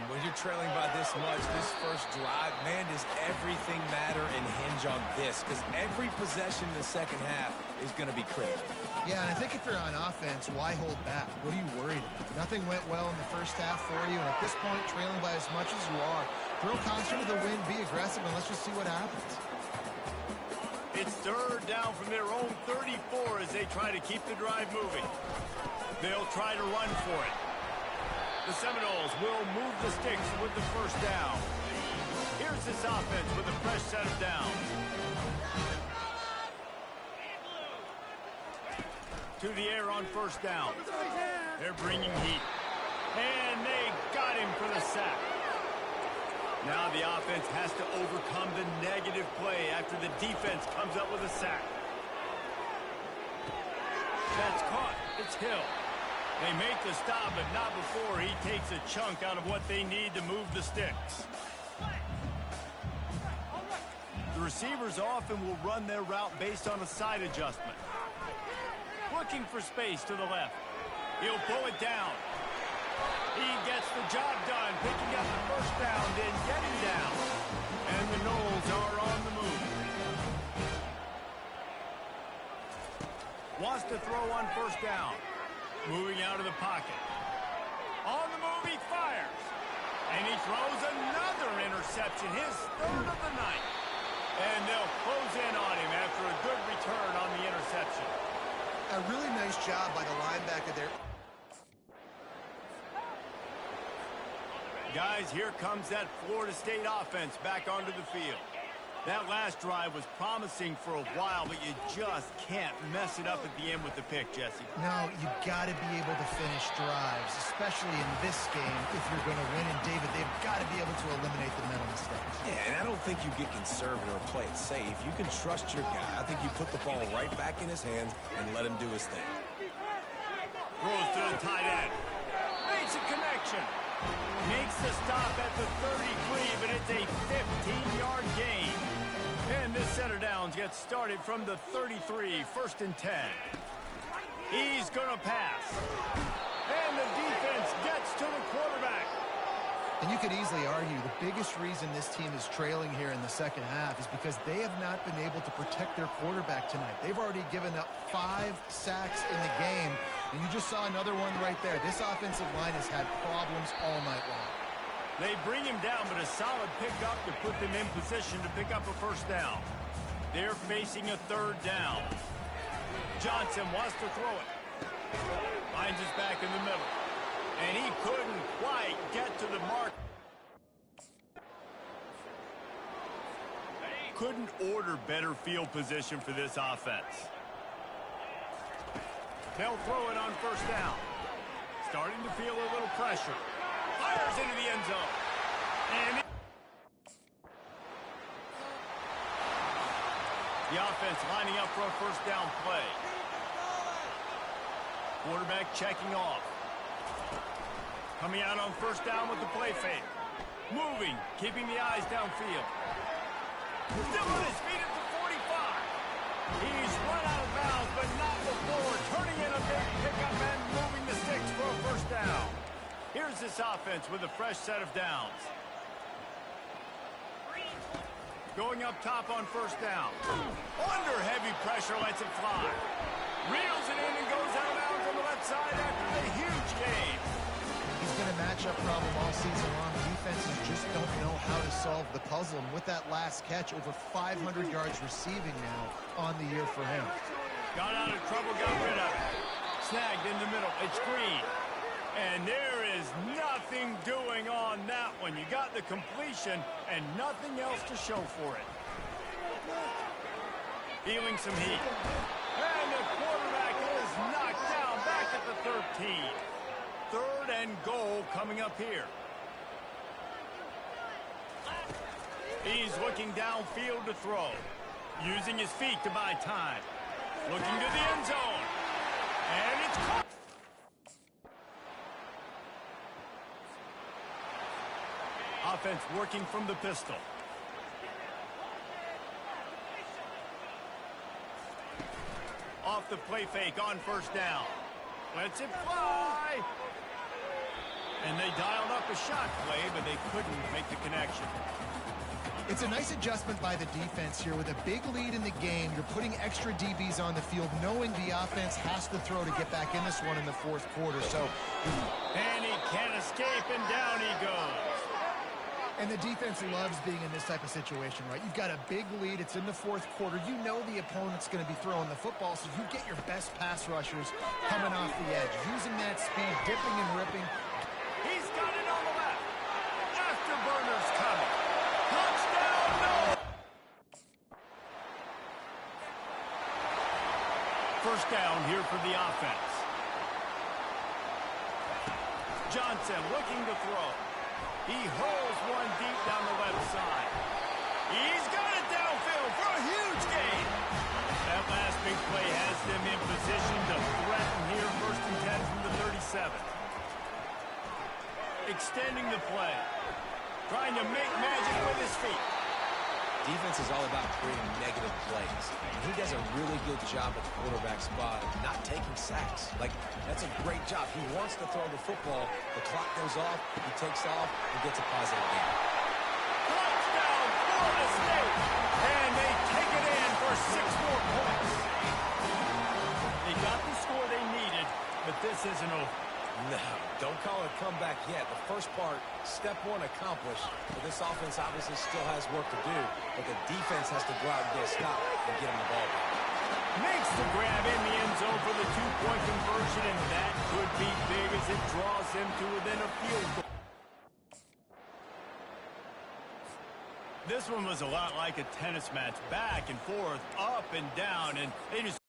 When you're trailing by this much, this first drive, man, does everything matter and hinge on this? Because every possession in the second half is going to be critical. Yeah, and I think if you're on offense, why hold back? What are you worried about? Nothing went well in the first half for you, and at this point, trailing by as much as you are, throw caution to the wind, be aggressive, and let's just see what happens. It's third down from their own 34 as they try to keep the drive moving. They'll try to run for it. The Seminoles will move the sticks with the first down. Here's this offense with a fresh set of downs. To the air on first down. They're bringing heat. And they got him for the sack. Now the offense has to overcome the negative play after the defense comes up with a sack. That's caught. It's Hill. They make the stop, but not before he takes a chunk out of what they need to move the sticks. The receivers often will run their route based on a side adjustment. Looking for space to the left. He'll pull it down. He gets the job done, picking up the first down, then getting down. And the Noles are on the move. Wants to throw on first down. Moving out of the pocket. On the move, he fires. And he throws another interception, his third of the night. And they'll close in on him after a good return on the interception. A really nice job by the linebacker there. Guys, here comes that Florida State offense back onto the field. That last drive was promising for a while, but you just can't mess it up at the end with the pick, Jesse. No, you got to be able to finish drives, especially in this game if you're going to win. And, David, they've got to be able to eliminate the mental mistakes. Yeah, and I don't think you get conservative or play it safe. You can trust your guy. I think you put the ball right back in his hands and let him do his thing. Throws to the tight end. Makes a connection. Makes the stop at the 33, but it's a 15-yard gain. And this center downs gets started from the 33, 1st and 10. He's going to pass. And the defense gets to the quarterback. And you could easily argue the biggest reason this team is trailing here in the second half is because they have not been able to protect their quarterback tonight. They've already given up 5 sacks in the game, and you just saw another one right there. This offensive line has had problems all night long. They bring him down, but a solid pickup to put them in position to pick up a first down. They're facing a 3rd down. Johnson wants to throw it. Finds his back in the middle. And he couldn't quite get to the mark. Couldn't order better field position for this offense. They'll throw it on 1st down. Starting to feel a little pressure. Fires into the end zone. And the offense lining up for a 1st down play. Quarterback checking off. Coming out on 1st down with the play fake. Moving, keeping the eyes downfield. Still on his feet at the 45. He's run out of bounds, but not before. Turning in a big pickup and moving the sticks for a 1st down. Here's this offense with a fresh set of downs. Going up top on 1st down. Under heavy pressure, lets it fly. Reels it in and goes out of bounds on the left side after the huge gain. He's been a matchup problem all season long. Defenses just don't know how to solve the puzzle. And with that last catch, over 500 yards receiving now on the year for him. Got out of trouble, got rid of it. Snagged in the middle. It's Green. And there is nothing doing on that one. You got the completion and nothing else to show for it. Feeling some heat. And the quarterback is knocked down back at the 13. 3rd and goal coming up here. He's looking downfield to throw. Using his feet to buy time. Looking to the end zone. And it's caught. Offense working from the pistol. Off the play fake on 1st down. Lets it fly. And they dialed up a shot play, but they couldn't make the connection. It's a nice adjustment by the defense here. With a big lead in the game, you're putting extra DBs on the field, knowing the offense has to throw to get back in this one in the 4th quarter. And he can't escape, and down he goes. And the defense loves being in this type of situation, right? You've got a big lead. It's in the 4th quarter. You know the opponent's going to be throwing the football, so you get your best pass rushers coming off the edge, using that speed, dipping and ripping. He's got it on the left. Afterburner's coming. Touchdown, no! 1st down here for the offense. Johnson looking to throw. He hurls one deep down the left side. He's got it downfield for a huge gain. That last big play has them in position to threaten here. 1st and 10 from the 37. Extending the play. Trying to make magic with his feet. Defense is all about creating negative plays. And he does a really good job at the quarterback spot of not taking sacks. Like, that's a great job. He wants to throw the football. The clock goes off. He takes off and gets a positive gain. Touchdown, Florida State. And they take it in for 6 more points. They got the score they needed, but this isn't over. No, don't call it a comeback yet. The first part, step 1 accomplished. But this offense obviously still has work to do. But the defense has to go out and get a stop and get him the ball back. Makes the grab in the end zone for the 2-point conversion, and that could be big as it draws him to within a field goal. This one was a lot like a tennis match, back and forth, up and down, and they just